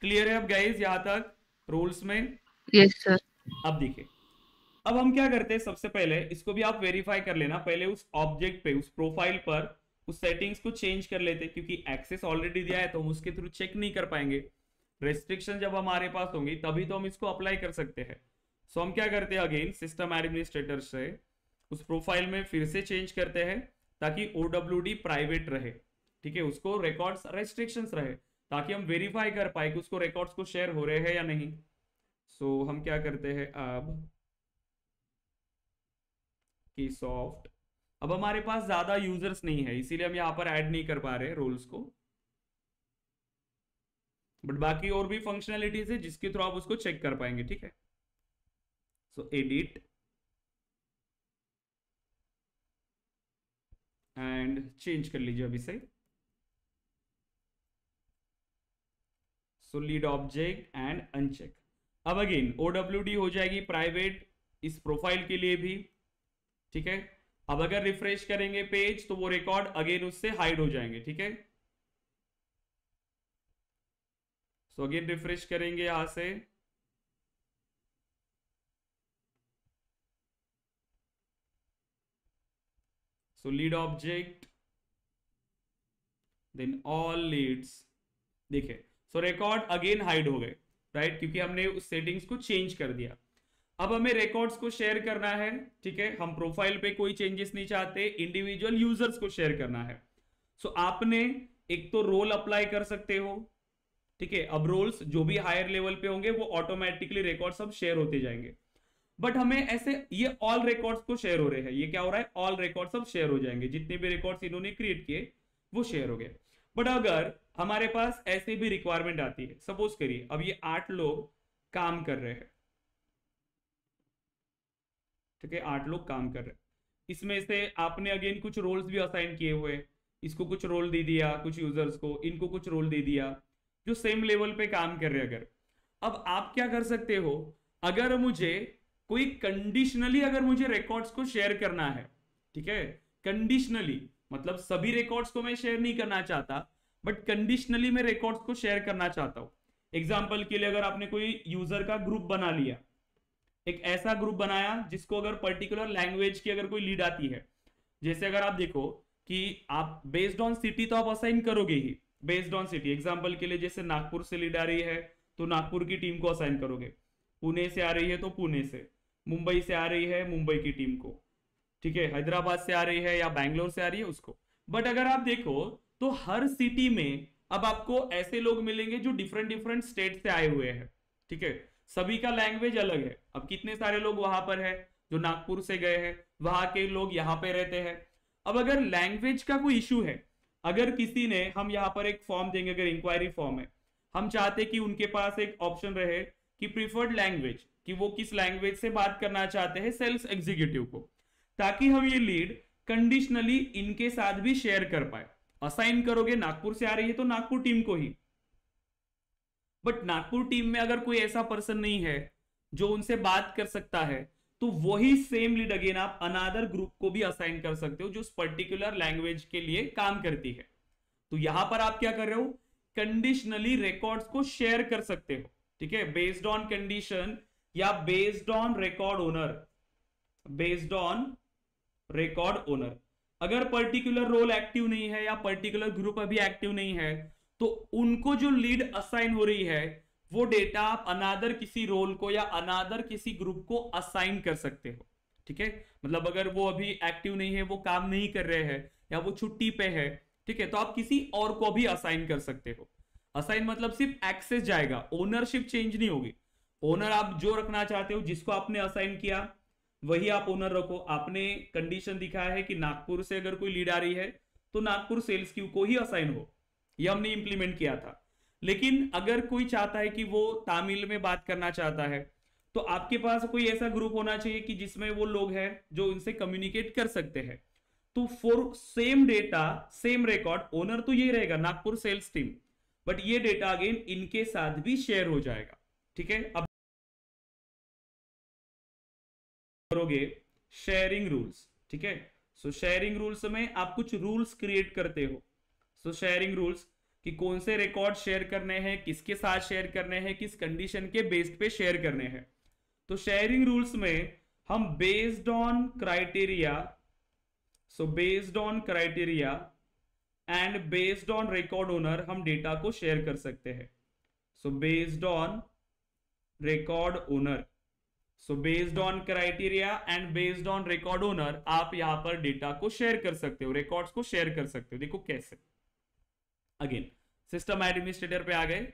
क्लियर है अब गाइस यहाँ तक रोल्स में? Yes sir. अब देखिए, अब हम क्या करते हैं, सबसे पहले इसको भी आप वेरीफाई कर लेना। पहले उस ऑब्जेक्ट पे, उस प्रोफाइल पर उस सेटिंग्स को चेंज कर लेते हैं, क्योंकि एक्सेस ऑलरेडी दिया है तो हम उसके थ्रू चेक नहीं कर पाएंगे। रेस्ट्रिक्शन जब हमारे पास होंगी तभी तो हम इसको अप्लाई कर सकते हैं। सो हम क्या करते हैं, अगेन सिस्टम एडमिनिस्ट्रेटर से उस प्रोफाइल में फिर से चेंज करते हैं ताकि OWD प्राइवेट रहे। ठीक है, उसको रिकॉर्ड्स रेस्ट्रिक्शंस रहे ताकि हम वेरीफाई कर पाए कि उसको रिकॉर्ड्स को शेयर हो रहे हैं या नहीं। सो हम क्या करते हैं अब कि सॉफ्ट, अब हमारे पास ज्यादा यूजर्स नहीं है इसीलिए हम यहाँ पर ऐड नहीं कर पा रहे रोल्स को, बट बाकी और भी फंक्शनैलिटीज है जिसके थ्रू आप उसको चेक कर पाएंगे। ठीक है, सो एडिट एंड चेंज कर लीजिए अभी से। So lead object and uncheck. अब अगेन OWD हो जाएगी प्राइवेट इस प्रोफाइल के लिए भी। ठीक है, अब अगर रिफ्रेश करेंगे पेज तो वो रिकॉर्ड अगेन उससे हाइड हो जाएंगे। ठीक है, सो अगेन रिफ्रेश करेंगे यहां से, so lead object then all leads. देखिए, सो रिकॉर्ड अगेन हाइड हो गए, राइट, क्योंकि हमने उस सेटिंग्स को चेंज कर दिया। अब हमें रिकॉर्ड्स को शेयर करना है। ठीक है, हम प्रोफाइल पे कोई चेंजेस नहीं चाहते, इंडिविजुअल यूजर्स को शेयर करना है। सो आपने एक तो रोल अप्लाई कर सकते हो। ठीक है, अब रोल्स जो भी हायर लेवल पे होंगे वो ऑटोमेटिकली रिकॉर्ड सब शेयर होते जाएंगे। बट हमें ऐसे ये ऑल रिकॉर्ड्स को शेयर हो रहे हैं, ये क्या हो रहा है, ऑल रिकॉर्ड सब शेयर हो जाएंगे, जितने भी रिकॉर्ड्स इन्होंने क्रिएट किए वो शेयर हो गए। बट अगर हमारे पास ऐसे भी रिक्वायरमेंट आती है, सपोज करिए अब ये 8 लोग काम कर रहे हैं। ठीक है, 8 लोग काम कर रहे हैं, इसमें से आपने अगेन कुछ रोल्स भी असाइन किए हुए, इसको कुछ रोल दे दिया, कुछ यूजर्स को, इनको कुछ रोल दे दिया जो सेम लेवल पे काम कर रहे हैं। अगर अब आप क्या कर सकते हो, अगर मुझे कोई कंडीशनली अगर मुझे रिकॉर्ड्स को शेयर करना है, ठीक है, कंडीशनली मतलब सभी रिकॉर्ड्स को मैं शेयर नहीं करना चाहता, बट कंडीशनली मैं रिकॉर्ड्स को शेयर करना चाहता हूं। एग्जाम्पल के लिए अगर आपने कोई यूजर का ग्रुप बना लिया, एक ऐसा ग्रुप बनाया जिसको अगर पर्टिकुलर लैंग्वेज की अगर कोई लीड आती है, जैसे अगर आप देखो कि आप बेस्ड ऑन सिटी तो आप असाइन करोगे ही, बेस्ड ऑन सिटी। एग्जांपल के लिए जैसे नागपुर से लीड आ रही है तो नागपुर की टीम को असाइन करोगे, पुणे से आ रही है तो पुणे से, मुंबई से आ रही है मुंबई की टीम को, ठीक है, हैदराबाद से आ रही है या बैंगलोर से आ रही है उसको। बट अगर आप देखो तो हर सिटी में अब आपको ऐसे लोग मिलेंगे जो डिफरेंट डिफरेंट स्टेट से आए हुए हैं, ठीक है, सभी का लैंग्वेज अलग है। अब कितने सारे लोग वहां पर है जो नागपुर से गए हैं, वहां के लोग यहाँ पे रहते हैं। अब अगर लैंग्वेज का कोई इशू है, अगर किसी ने, हम यहाँ पर एक फॉर्म देंगे, अगर इंक्वायरी फॉर्म है, हम चाहते कि उनके पास एक ऑप्शन रहे कि प्रीफर्ड लैंग्वेज, कि वो किस लैंग्वेज से बात करना चाहते हैं सेल्स एग्जीक्यूटिव को, ताकि हम ये लीड कंडीशनली इनके साथ भी शेयर कर पाए। असाइन करोगे नागपुर से आ रही है तो नागपुर टीम को ही, बट नागपुर टीम में अगर कोई ऐसा पर्सन नहीं है जो उनसे बात कर सकता है, तो वही सेम लीड अगेन आप अनादर ग्रुप को भी असाइन कर सकते हो जो उस पर्टिकुलर लैंग्वेज के लिए काम करती है। तो यहां पर आप क्या कर रहे हो, कंडीशनली रिकॉर्ड्स को शेयर कर सकते हो, ठीक है, बेस्ड ऑन कंडीशन या based on record owner, based on record owner. अगर पर्टिकुलर रोल एक्टिव नहीं है या पर्टिकुलर ग्रुप अभी एक्टिव नहीं है, तो उनको जो लीड असाइन हो रही है वो डेटा आप अनादर किसी रोल को या अनादर किसी ग्रुप को असाइन कर सकते हो, ठीक है। मतलब अगर वो अभी एक्टिव नहीं है, वो काम नहीं कर रहे हैं या वो छुट्टी पे है, ठीक है, तो आप किसी और को भी असाइन कर सकते हो। असाइन मतलब सिर्फ एक्सेस जाएगा, ओनरशिप चेंज नहीं होगी। ओनर आप जो रखना चाहते हो, जिसको आपने असाइन किया वही आप ओनर रखो। आपने कंडीशन दिखाया है कि नागपुर से अगर कोई लीड आ रही है तो नागपुर सेल्स क्यू को ही असाइन हो, ये हमने इंप्लीमेंट किया था। लेकिन अगर कोई चाहता है कि वो तमिल में बात करना चाहता है, तो आपके पास कोई ऐसा ग्रुप होना चाहिए कि जिसमें वो लोग हैं जो उनसे कम्युनिकेट कर सकते हैं। तो for same data same record, owner तो ये रहेगा नागपुर सेल्स टीम, बट ये डेटा अगेन इनके साथ भी शेयर हो जाएगा, ठीक है। अब करोगे शेयरिंग रूल्स, ठीक है। सो शेयरिंग रूल्स में आप कुछ रूल्स क्रिएट करते हो। सो शेयरिंग रूल्स कि कौन से रिकॉर्ड शेयर करने हैं, किसके साथ शेयर करने हैं, किस कंडीशन के बेस्ड पे शेयर करने हैं। तो शेयरिंग रूल्स में हम based on criteria, so based on criteria and based on record owner हम डेटा को शेयर कर सकते हैं। So based on record owner, so based on criteria and based on record owner आप यहां पर डेटा को शेयर कर सकते हो, रिकॉर्ड्स को शेयर कर सकते हो। देखो कैसे, अगेन सिस्टम एडमिनिस्ट्रेटर पे आ गए।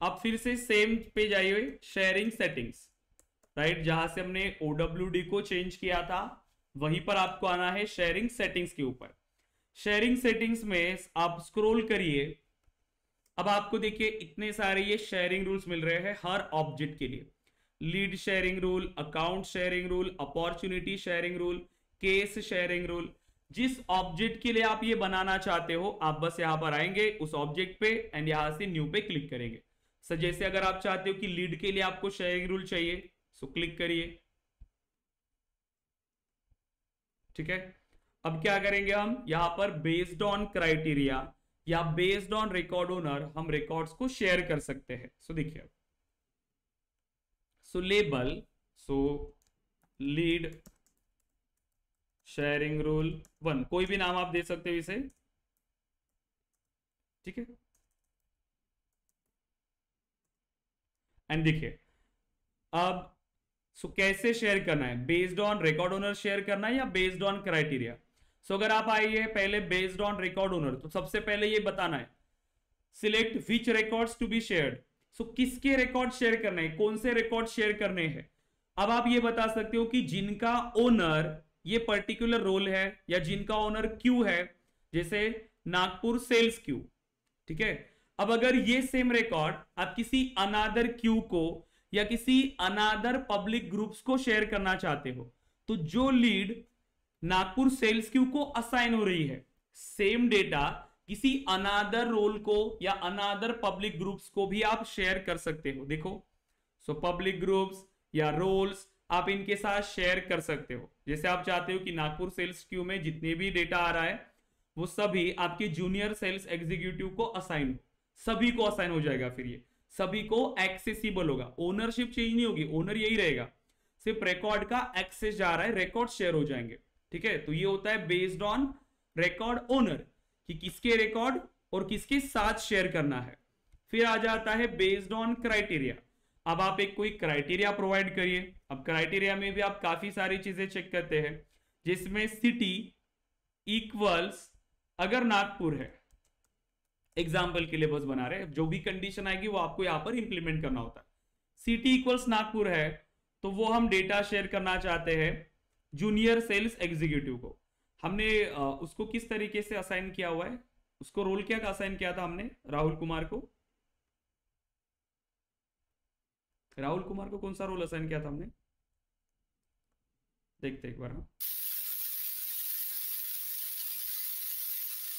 अब फिर से सेम पे जाइए, शेयरिंग सेटिंग्स, राइट, जहां से हमने OWD को चेंज किया था वहीं पर आपको आना है शेयरिंग सेटिंग्स के ऊपर। शेयरिंग सेटिंग्स में आप स्क्रॉल करिए। अब आपको देखिए इतने सारे ये शेयरिंग रूल्स मिल रहे हैं हर ऑब्जेक्ट के लिए। Lead sharing rule, account sharing rule, opportunity sharing rule, case sharing rule. जिस ऑब्जेक्ट के लिए आप ये बनाना चाहते हो, आप बस यहां पर आएंगे उस ऑब्जेक्ट पे एंड यहां से न्यू पे क्लिक करेंगे। सो जैसे अगर आप चाहते हो कि लीड के लिए आपको शेयरिंग रूल चाहिए, सो क्लिक करिए, ठीक है। अब क्या करेंगे हम, यहां पर बेस्ड ऑन क्राइटेरिया या बेस्ड ऑन रिकॉर्ड ओनर हम रिकॉर्ड्स को शेयर कर सकते हैं। सो देखिए, so label, so lead sharing rule 1, कोई भी नाम आप दे सकते हो इसे, ठीक है। एंड देखिए अब सो कैसे शेयर करना है, based on record owner share करना है या बेस्ड ऑन क्राइटेरिया। सो अगर आप आइए पहले बेस्ड ऑन रिकॉर्ड ओनर, तो सबसे पहले ये बताना है select which records to be shared. So किसके रिकॉर्ड शेयर करने हैं, कौन से रिकॉर्ड शेयर करने हैं। अब आप ये बता सकते हो कि जिनका ओनर ये पर्टिकुलर रोल है या जिनका ओनर क्यू है, जैसे नागपुर सेल्स क्यू, ठीक है। अब अगर ये सेम रिकॉर्ड आप किसी अनादर क्यू को या किसी अनादर पब्लिक ग्रुप्स को शेयर करना चाहते हो, तो जो लीड नागपुर सेल्स क्यू को असाइन हो रही है, सेम डेटा किसी अनादर रोल को या अनादर पब्लिक ग्रुप्स को भी आप शेयर कर सकते हो। देखो, सो पब्लिक ग्रुप्स या रोल्स आप इनके साथ शेयर कर सकते हो। जैसे आप चाहते हो कि नागपुर सेल्स क्यू में जितने भी डेटा आ रहा है वो सभी आपके जूनियर सेल्स एग्जीक्यूटिव को असाइन हो, सभी को असाइन हो जाएगा। फिर ये सभी को एक्सेसिबल होगा, ओनरशिप चेंज नहीं होगी, ओनर यही रहेगा, सिर्फ रिकॉर्ड का एक्सेस जा रहा है, रिकॉर्ड शेयर हो जाएंगे, ठीक है। तो ये होता है बेस्ड ऑन रिकॉर्ड ओनर, कि किसके रिकॉर्ड और किसके साथ शेयर करना है। फिर आ जाता है बेस्ड ऑन क्राइटेरिया। अब आप एक कोई क्राइटेरिया प्रोवाइड करिए। अब क्राइटेरिया में भी आप काफी सारी चीजें चेक करते हैं, जिसमें सिटी इक्वल्स अगर नागपुर है, एग्जाम्पल के लिए बस बना रहे हैं, जो भी कंडीशन आएगी वो आपको यहां पर इंप्लीमेंट करना होता है। सिटी इक्वल्स नागपुर है तो वो हम डेटा शेयर करना चाहते हैं जूनियर सेल्स एग्जीक्यूटिव को। हमने उसको किस तरीके से असाइन किया हुआ है, उसको रोल क्या असाइन किया था हमने, राहुल कुमार को। राहुल कुमार को कौन सा रोल असाइन किया था हमने, देखते एक बार हम,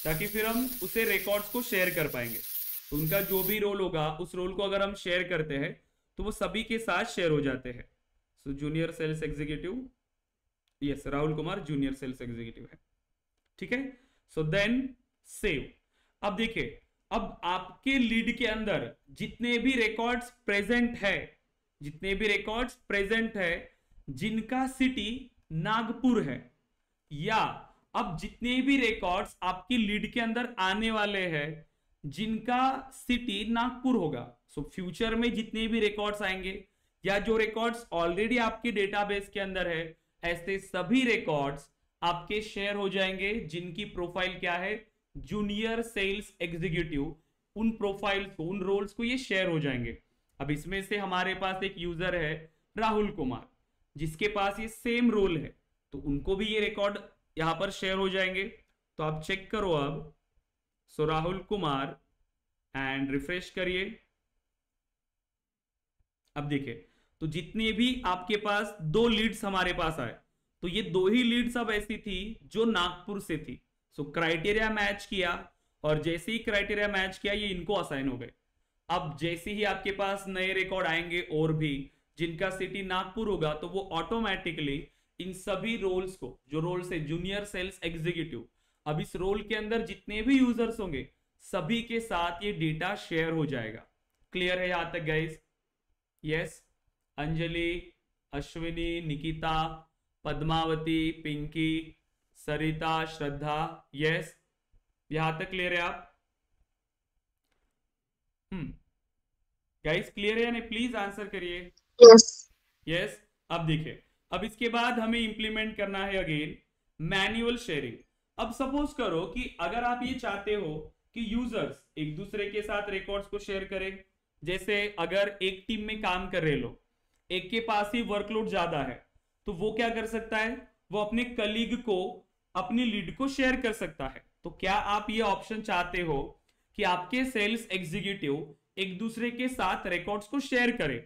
ताकि फिर हम उसे रिकॉर्ड्स को शेयर कर पाएंगे। तो उनका जो भी रोल होगा उस रोल को अगर हम शेयर करते हैं तो वो सभी के साथ शेयर हो जाते हैं। So junior sales executive, yes Rahul Kumar junior sales executive है, ठीक है। So then save. अब देखिए, अब आपके लीड के अंदर जितने भी रिकॉर्ड्स प्रेजेंट है, जितने भी रिकॉर्ड्स प्रेजेंट है जिनका सिटी नागपुर है, या अब जितने भी रिकॉर्ड्स आपकी लीड के अंदर आने वाले हैं जिनका सिटी नागपुर होगा, सो फ्यूचर में जितने भी रिकॉर्ड्स आएंगे या जो रिकॉर्ड्स ऑलरेडी आपके डेटाबेस के अंदर है, ऐसे सभी रिकॉर्ड्स आपके शेयर हो जाएंगे जिनकी प्रोफाइल क्या है, जूनियर सेल्स एग्जीक्यूटिव। उन प्रोफाइल्स को, उन रोल्स को ये शेयर हो जाएंगे। अब इसमें से हमारे पास एक यूजर है राहुल कुमार, जिसके पास ये सेम रोल है, तो उनको भी ये रिकॉर्ड यहां पर शेयर हो जाएंगे। तो आप चेक करो अब, सो राहुल कुमार एंड रिफ्रेश करिए। अब देखिए, तो जितने भी आपके पास 2 लीड्स हमारे पास आए, तो ये 2 ही लीड्स अब ऐसी थी जो नागपुर से थी। सो क्राइटेरिया मैच किया, और जैसे ही क्राइटेरिया मैच किया ये इनको असाइन हो गए। अब जैसे ही आपके पास नए रिकॉर्ड आएंगे और भी जिनका सिटी नागपुर होगा, तो वो ऑटोमेटिकली इन सभी रोल्स को, जो रोल्स है जूनियर सेल्स एग्जीक्यूटिव, अब इस रोल के अंदर जितने भी यूजर्स होंगे सभी के साथ ये डेटा शेयर हो जाएगा। क्लियर है यहां तक गाइस? यस, अंजलि, अश्विनी, निकिता, पद्मावती, पिंकी, सरिता, श्रद्धा, यस, यहां तक क्लियर है आप? गाइस क्लियर है या नहीं? प्लीज आंसर करिए। यस। यस। अब देखिए, अब इसके बाद हमें इंप्लीमेंट करना है अगेन मैन्युअल शेयरिंग। अब सपोज करो कि अगर आप ये चाहते हो कि यूजर्स एक दूसरे के साथ रिकॉर्ड्स को शेयर करें, जैसे अगर एक टीम में काम कर रहे लोग, एक के पास ही वर्कलोड ज्यादा है, तो वो क्या कर सकता है, वो अपने कलीग को अपनी लीड को शेयर कर सकता है। तो क्या आप ये ऑप्शन चाहते हो कि आपके सेल्स एग्जीक्यूटिव एक दूसरे के साथ रिकॉर्ड्स को शेयर करें?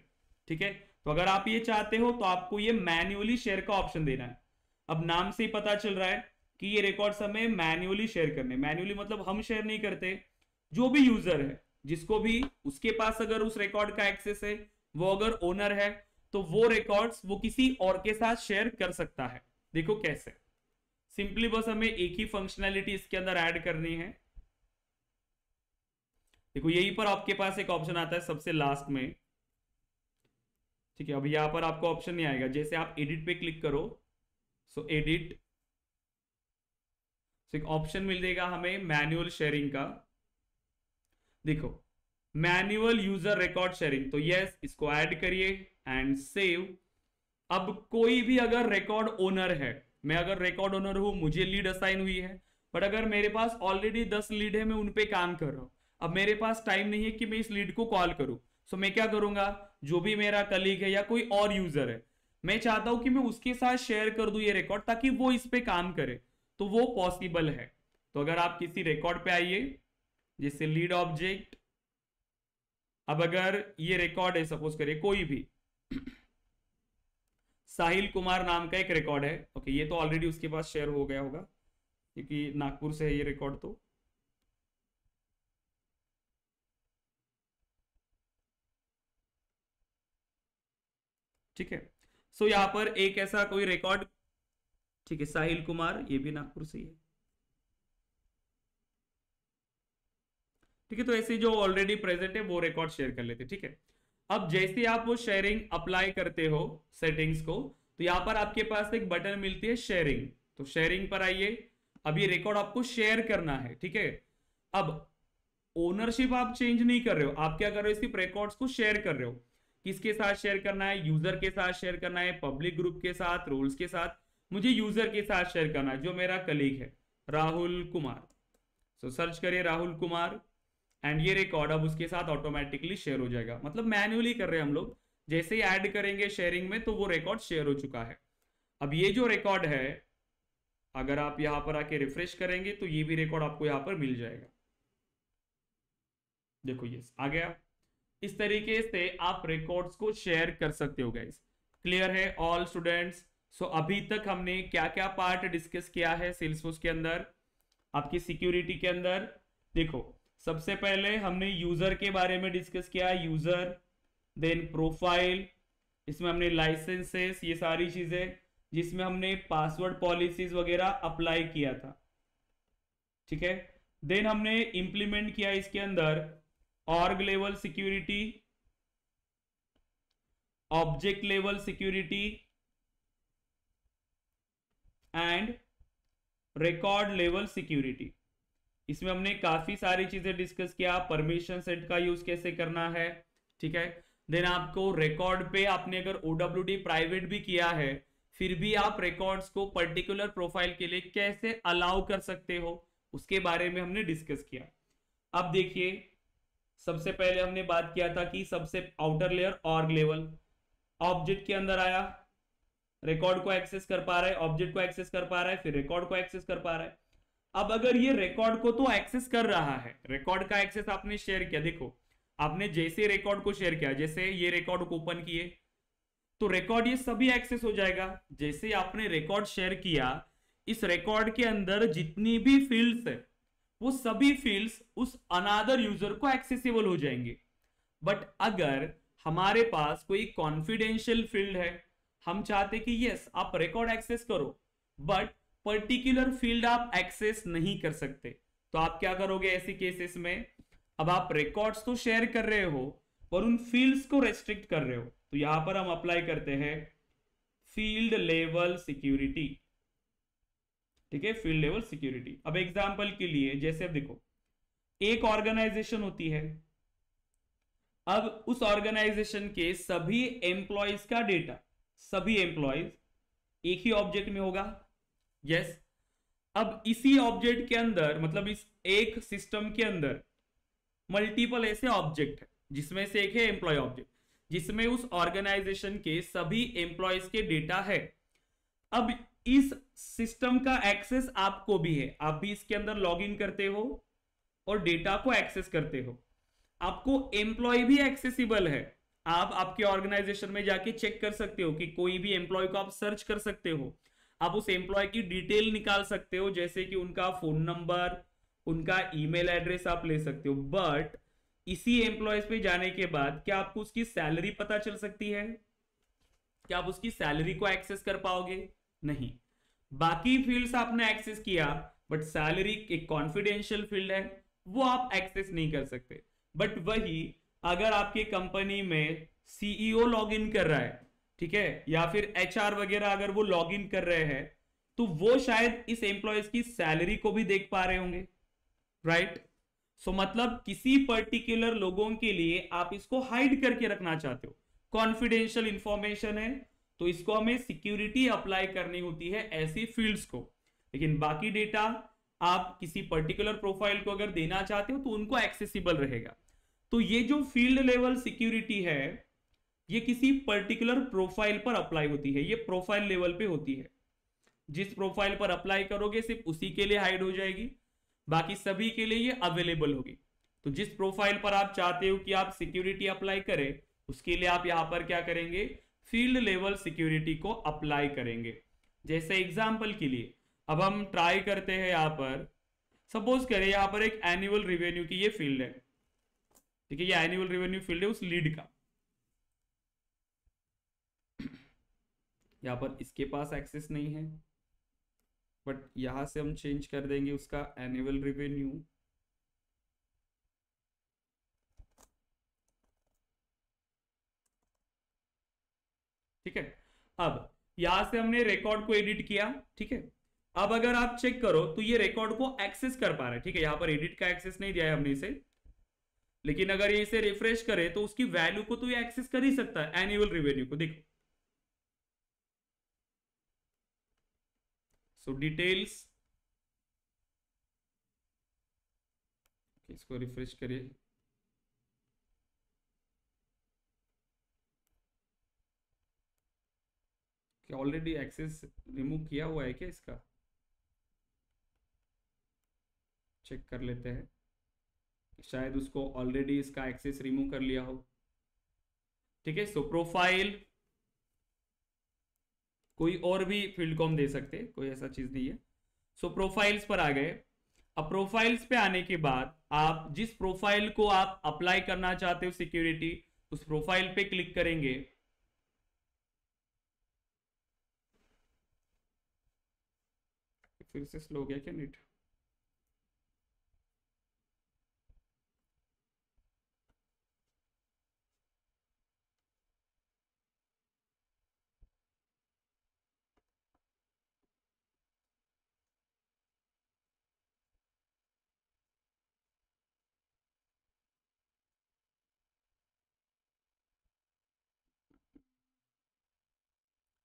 ठीक है, तो अगर आप ये चाहते हो तो आपको ये मैन्युअली शेयर का ऑप्शन देना है। अब नाम से ही पता चल रहा है कि ये रिकॉर्ड्स हमें मैन्युअली शेयर करने। मैन्युअली मतलब हम शेयर नहीं करते, जो भी यूजर है जिसको भी उसके पास अगर उस रिकॉर्ड का एक्सेस है, वो अगर ओनर है, तो वो रिकॉर्ड्स वो किसी और के साथ शेयर कर सकता है। देखो कैसे, सिंपली बस हमें एक ही फंक्शनैलिटी इसके अंदर ऐड करनी है। देखो यहीं पर आपके पास एक ऑप्शन आता है सबसे लास्ट में, ठीक है। अब यहां पर आपको ऑप्शन नहीं आएगा, जैसे आप एडिट पे क्लिक करो, सो एडिट, एक ऑप्शन मिल जाएगा हमें मैन्युअल शेयरिंग का। देखो मैन्युअल यूजर रिकॉर्ड शेयरिंग, तो यस, इसको ऐड करिए एंड सेव। अब कोई भी अगर रिकॉर्ड ओनर है, मैं अगर रिकॉर्ड ओनर हूं, मुझे लीड असाइन हुई है, बट अगर मेरे पास ऑलरेडी 10 लीड है, मैं उन पे काम कर रहा हूं, अब मेरे पास टाइम नहीं है कि मैं इस लीड को कॉल करूं, सो मैं क्या करूंगा, जो भी मेरा कलीग है या कोई और यूजर है, मैं चाहता हूं कि मैं उसके साथ शेयर कर दूं ये रिकॉर्ड, ताकि वो इस पे काम करे, तो वो पॉसिबल है। तो अगर आप किसी रिकॉर्ड पे आइए, जैसे लीड ऑब्जेक्ट, अब अगर ये रिकॉर्ड है, सपोज करिए कोई भी साहिल कुमार नाम का एक रिकॉर्ड है, ओके, ये तो ऑलरेडी उसके पास शेयर हो गया होगा क्योंकि नागपुर से है ये रिकॉर्ड, तो ठीक है। सो यहां पर एक ऐसा कोई रिकॉर्ड, ठीक है, साहिल कुमार, ये भी नागपुर से ही है, ठीक है। तो ऐसे जो ऑलरेडी प्रेजेंट है वो रिकॉर्ड शेयर कर लेते, ठीक है। अब जैसे आप वो शेयरिंग अप्लाई करते हो सेटिंग्स को, तो यहां पर आपके पास एक बटन मिलती है शेयरिंग, तो शेयरिंग पर आइए। अब ये रिकॉर्ड आपको शेयर करना है, ठीक है। अब ओनरशिप आप चेंज नहीं कर रहे हो, आप क्या कर रहे हो, सिर्फ रिकॉर्ड्स को शेयर कर रहे हो। किसके साथ शेयर करना है, यूजर के साथ शेयर करना है, पब्लिक ग्रुप के साथ, रोल्स के साथ। मुझे यूजर के साथ शेयर करना है, जो मेरा कलीग है राहुल कुमार। सो सर्च करिए राहुल कुमार एंड ये रिकॉर्ड अब उसके साथ ऑटोमेटिकली शेयर हो जाएगा। मतलब मैन्युअली कर रहे हैं हम लोग, जैसे ही ऐड करेंगे शेयरिंग में तो वो रिकॉर्ड शेयर हो चुका है। अब ये जो रिकॉर्ड है अगर आप यहां पर आके रिफ्रेश करेंगे तो ये भी रिकॉर्ड आपको यहां पर मिल जाएगा। देखो ये आ गया। इस तरीके से आप रिकॉर्ड्स को शेयर कर सकते हो गाइस। क्लियर है ऑल स्टूडेंट्स? सो अभी तक हमने क्या क्या पार्ट डिस्कस किया है सेल्सफोर्स के अंदर, आपकी सिक्योरिटी के अंदर। देखो सबसे पहले हमने यूजर के बारे में डिस्कस किया, यूजर, देन प्रोफाइल, इसमें हमने लाइसेंसेस, ये सारी चीजें जिसमें हमने पासवर्ड पॉलिसीज वगैरह अप्लाई किया था, ठीक है। देन हमने इंप्लीमेंट किया इसके अंदर org level security, object level security and record level security. इसमें हमने काफी सारी चीजें डिस्कस किया, परमिशन सेट का यूज कैसे करना है, ठीक है। देन आपको रिकॉर्ड पे आपने अगर OWD प्राइवेट भी किया है फिर भी आप रिकॉर्ड्स को पर्टिकुलर प्रोफाइल के लिए कैसे अलाउ कर सकते हो उसके बारे में हमने डिस्कस किया। अब देखिए सबसे पहले हमने बात किया था कि सबसे outer layer org level, object के अंदर आया, रिकॉर्ड को एक्सेस कर पा रहा है, ऑब्जेक्ट को एक्सेस कर पा रहा है, फिर रिकॉर्ड को एक्सेस कर पा रहा है। अब अगर ये रिकॉर्ड को तो एक्सेस कर रहा है, रिकॉर्ड का एक्सेस आपने शेयर किया, देखो आपने जैसे रिकॉर्ड को शेयर किया, जैसे ये रिकॉर्ड को ओपन किए तो रिकॉर्ड ये सभी एक्सेस हो जाएगा। जैसे आपने रिकॉर्ड शेयर किया, इस रिकॉर्ड के अंदर जितनी भी फील्ड्स है वो सभी फील्ड्स उस अनादर यूजर को एक्सेसिबल हो जाएंगे। बट अगर हमारे पास कोई कॉन्फिडेंशियल फील्ड है, हम चाहते कि यस आप रिकॉर्ड एक्सेस करो बट पर्टिकुलर फील्ड आप एक्सेस नहीं कर सकते, तो आप क्या करोगे ऐसे केसेस में? अब आप रिकॉर्ड्स तो शेयर कर रहे हो पर उन फील्ड्स को रेस्ट्रिक्ट कर रहे हो, तो यहां पर हम अप्लाई करते हैं फील्ड लेवल सिक्योरिटी, ठीक है, फील्ड लेवल सिक्योरिटी। अब एग्जांपल के लिए जैसे अब देखो एक ऑर्गेनाइजेशन होती है, अब उस ऑर्गेनाइजेशन के सभी एम्प्लॉयज का डेटा, सभी एम्प्लॉयज एक ही ऑब्जेक्ट में होगा, यस। अब इसी ऑब्जेक्ट के अंदर मतलब इस एक सिस्टम के अंदर मल्टीपल ऐसे ऑब्जेक्ट है जिसमें से एक है एम्प्लॉय ऑब्जेक्ट, जिसमें उस ऑर्गेनाइजेशन के सभी एम्प्लॉयज के डेटा है। अब इस सिस्टम का एक्सेस आपको भी है, आप भी इसके अंदर लॉग इन करते हो और डेटा को एक्सेस करते हो। आपको एम्प्लॉय भी एक्सेसिबल है, आप आपके ऑर्गेनाइजेशन में जाके चेक कर सकते हो कि कोई भी एम्प्लॉय को आप सर्च कर सकते हो, आप उस एम्प्लॉय की डिटेल निकाल सकते हो, जैसे कि उनका फोन नंबर, उनका ईमेल एड्रेस आप ले सकते हो। बट इसी एम्प्लॉयज पे जाने के बाद क्या आपको उसकी सैलरी पता चल सकती है? क्या आप उसकी सैलरी को एक्सेस कर पाओगे? नहीं। बाकी फील्ड्स आपने एक्सेस किया बट सैलरी एक कॉन्फिडेंशियल फील्ड है, वो आप एक्सेस नहीं कर सकते। बट वही अगर आपकी कंपनी में CEO लॉग इन कर रहा है, ठीक है, या फिर HR वगैरह अगर वो लॉग इन कर रहे हैं तो वो शायद इस एम्प्लॉयज की सैलरी को भी देख पा रहे होंगे, राइट। सो मतलब किसी पर्टिकुलर लोगों के लिए आप इसको हाइड करके रखना चाहते हो, कॉन्फिडेंशियल इंफॉर्मेशन है, तो इसको हमें सिक्योरिटी अप्लाई करनी होती है ऐसी फील्ड्स को। लेकिन बाकी डेटा आप किसी पर्टिकुलर प्रोफाइल को अगर देना चाहते हो तो उनको एक्सेसिबल रहेगा। तो ये जो फील्ड लेवल सिक्योरिटी है ये किसी पर्टिकुलर प्रोफाइल पर अप्लाई होती है, ये प्रोफाइल लेवल पे होती है। जिस प्रोफाइल पर अप्लाई करोगे सिर्फ उसी के लिए हाइड हो जाएगी, बाकी सभी के लिए ये अवेलेबल होगी। तो जिस प्रोफाइल पर आप चाहते हो कि आप सिक्योरिटी अप्लाई करें उसके लिए आप यहां पर क्या करेंगे? फील्ड लेवल सिक्योरिटी को अप्लाई करेंगे। जैसे एग्जांपल के लिए अब हम ट्राई करते हैं, यहां पर सपोज करें यहां पर एक एनुअल रेवेन्यू की ये फील्ड है, ठीक है, ये एनुअल रेवेन्यू फील्ड है उस लीड का। यहां पर इसके पास एक्सेस नहीं है बट यहां से हम चेंज कर देंगे उसका एनुअल रेवेन्यू, ठीक है। अब यहां से हमने रिकॉर्ड को एडिट किया, ठीक है। अब अगर आप चेक करो तो ये रिकॉर्ड को एक्सेस कर पा रहा है, ठीक है, यहाँ पर एडिट का एक्सेस नहीं दिया है हमने इसे, लेकिन अगर ये इसे रिफ्रेश करे तो उसकी वैल्यू को तो ये एक्सेस कर ही सकता है, एनुअल रेवेन्यू को। देखो सो डिटेल्स, इसको रिफ्रेश करिए, क्या ऑलरेडी एक्सेस रिमूव किया हुआ है क्या इसका, चेक कर लेते हैं, शायद उसको ऑलरेडी इसका एक्सेस रिमूव कर लिया हो। ठीक है, सो प्रोफाइल, कोई और भी फील्ड को हम दे सकते हैं, कोई ऐसा चीज नहीं है। सो प्रोफाइल्स पर आ गए। अब प्रोफाइल्स पे आने के बाद आप जिस प्रोफाइल को आप अप्लाई करना चाहते हो सिक्योरिटी, उस प्रोफाइल पे क्लिक करेंगे। फिर से स्लो हो गया क्या नेट?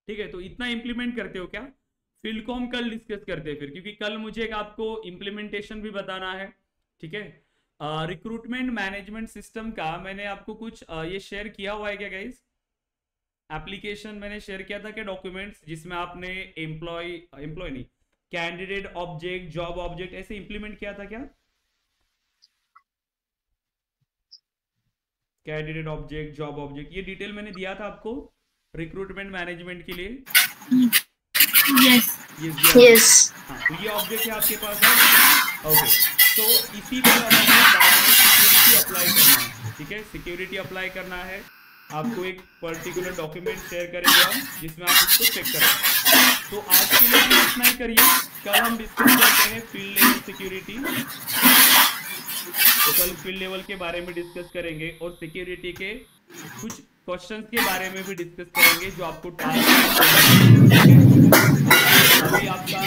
ठीक है, तो इतना इंप्लीमेंट करते हो क्या? फील्ड को हम कल डिस्कस करते हैं फिर, क्योंकि कल मुझे एक आपको इंप्लीमेंटेशन भी बताना है। ठीक है, रिक्रूटमेंट मैनेजमेंट सिस्टम का मैंने आपको कुछ ये शेयर किया हुआ है क्या गाइस? एप्लीकेशन मैंने शेयर किया था क्या डॉक्यूमेंट्स, जिसमें आपने एम्प्लॉय नहीं, कैंडिडेट ऑब्जेक्ट, जॉब ऑब्जेक्ट ऐसे इंप्लीमेंट किया था क्या? कैंडिडेट ऑब्जेक्ट, जॉब ऑब्जेक्ट, ये डिटेल मैंने दिया था आपको रिक्रूटमेंट मैनेजमेंट के लिए। यस। हाँ, तो ये ऑब्जेक्ट है आपके पास है। ओके, तो इसी पर हमें बाद में सिक्योरिटी अप्लाई करना है। ठीक है, सिक्योरिटी अप्लाई करना है, आपको एक पर्टिकुलर डॉक्यूमेंट शेयर करेंगे हम, जिसमें आप इसको चेक करें। तो आज के लिए इतना ही करिए, कल हम डिस्कस करते हैं फील्ड लेवल सिक्योरिटी। तो कल फील्ड लेवल के बारे में डिस्कस करेंगे और सिक्योरिटी के कुछ क्वेश्चंस के बारे में भी डिस्कस करेंगे, जो आपको टास्क अभी आपका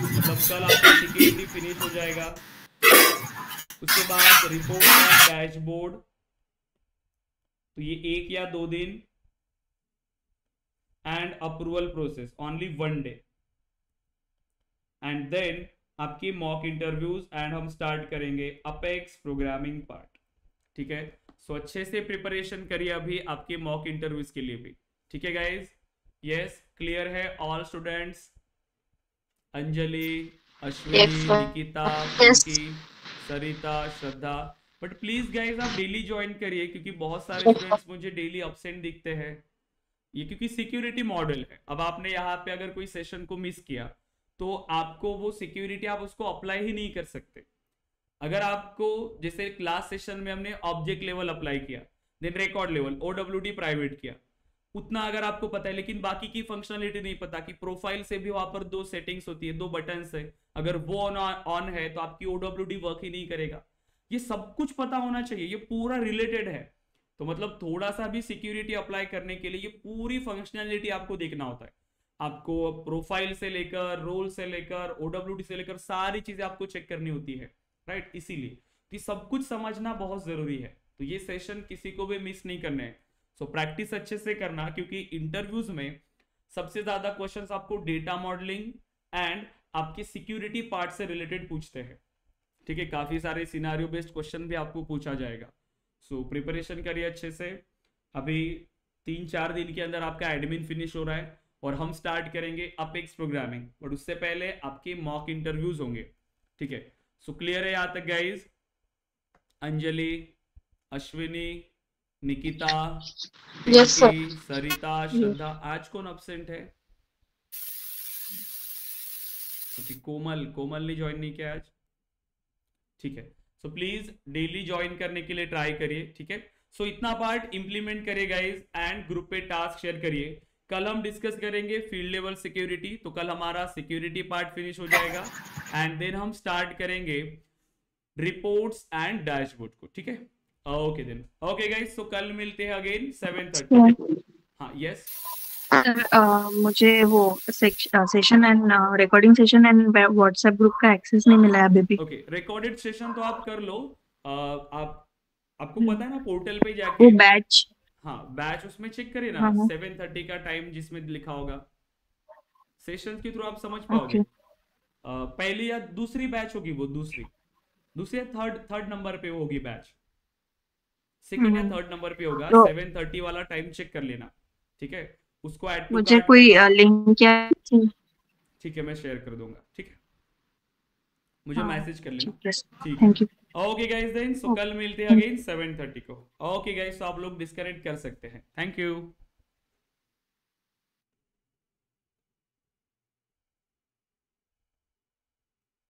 मतलब कल आपका सिक्योरिटी फिनिश हो जाएगा। उसके बाद रिपोर्ट एंड डैशबोर्ड, तो ये 1 या 2 दिन, and approval process only 1 day, and then आपकी मॉक इंटरव्यूज, एंड हम स्टार्ट करेंगे अपेक्स प्रोग्रामिंग पार्ट। ठीक है, सो अच्छे से प्रिपरेशन करिए अभी आपके मॉक इंटरव्यूज के लिए भी। ठीक है गाइज? यस, क्लियर है all students? Anjali, Ashwini, Nikita, Pinky, Sarita, Shraddha. But please guys आप डेली ज्वाइन करिए, क्योंकि बहुत सारे स्टूडेंट्स मुझे डेली अब्सेंट दिखते हैं। ये क्योंकि सिक्योरिटी मॉडल है, अब आपने यहाँ पे अगर कोई सेशन को मिस किया तो आपको वो सिक्योरिटी आप उसको अप्लाई ही नहीं कर सकते। अगर आपको जैसे क्लास सेशन में हमने ऑब्जेक्ट लेवल अप्लाई किया, then record level, OWD private किया, उतना अगर आपको पता है, लेकिन बाकी की फंक्शनलिटी नहीं पता कि प्रोफाइल से भी वहां पर 2 सेटिंग्स होती है, 2 बटन्स है, अगर वो ऑन है तो आपकी OWD वर्क ही नहीं करेगा। ये सब कुछ पता होना चाहिए, ये पूरा रिलेटेड है। तो मतलब थोड़ा सा भी सिक्योरिटी अप्लाई करने के लिए ये पूरी फंक्शनलिटी आपको देखना होता है। आपको प्रोफाइल से लेकर, रोल से लेकर, OWD से लेकर सारी चीजें आपको चेक करनी होती है, राइट? इसीलिए कि सब कुछ समझना बहुत जरूरी है। तो ये सेशन किसी को भी मिस नहीं करने हैं। सो प्रैक्टिस अच्छे से करना, क्योंकि इंटरव्यूज में सबसे ज्यादा क्वेश्चंस आपको डेटा मॉडलिंग एंड आपके सिक्योरिटी पार्ट से रिलेटेड पूछते हैं। ठीक है, काफी सारे सिनारियो बेस्ड क्वेश्चन भी आपको पूछा जाएगा। सो प्रिपरेशन करिए अच्छे से। अभी 3-4 दिन के अंदर आपका एडमिन फिनिश हो रहा है और हम स्टार्ट करेंगे अपेक्स प्रोग्रामिंग, बट उससे पहले आपके मॉक इंटरव्यूज होंगे। ठीक है, सो क्लियर है यहाँ तक गाइज? अंजलि, अश्विनी, निकिता, पिंकी, सरिता, श्रद्धा। आज कौन अब्सेंट है? कोमल ने ज्वाइन नहीं किया आज। ठीक है, सो प्लीज डेली ज्वाइन करने के लिए ट्राई करिए। ठीक है, सो इतना पार्ट इंप्लीमेंट करिए गाइज, एंड ग्रुप पे टास्क शेयर करिए। कल हम डिस्कस करेंगे फील्ड लेवल सिक्योरिटी, तो कल हमारा सिक्योरिटी पार्ट फिनिश हो जाएगा, एंड देन हम स्टार्ट करेंगे रिपोर्ट्स एंड डैशबोर्ड को। ठीक है, ओके देन, ओके गाइस, सो कल मिलते हैं अगेन 7:30। हाँ, यस सर मुझे वो session and recording session and WhatsApp group का एक्सेस नहीं मिला है अभी भी। ओके, रिकॉर्डेड सेशन तो आप कर लो। आपको हम्म। पता है ना पोर्टल पे वो जाके, बैच। हाँ बैच उसमें चेक करिए ना, हाँ हाँ 7:30 का टाइम जिसमें लिखा होगा, सेशन के थ्रू आप समझ ओके पाओगे। पहली या दूसरी बैच होगी, वो दूसरी दूसरी या थर्ड नंबर पे होगी बैच, सेकंड या थर्ड नंबर पे होगा। तो 7:30 वाला टाइम चेक कर लेना, ठीक है। उसको ऐड टू मुझे कार्ट कोई करना, लिंक या ठीक है मैं शेयर कर दूंगा, ठीक है, मुझे हाँ मैसेज कर लेना, ठीक है ठीक है। Thank you. Okay guys, then so okay कल मिलते हैं थैंक अगेन 7:30 को। ओके गाइस, तो आप लोग डिस्कनेक्ट कर सकते हैं, थैंक यू।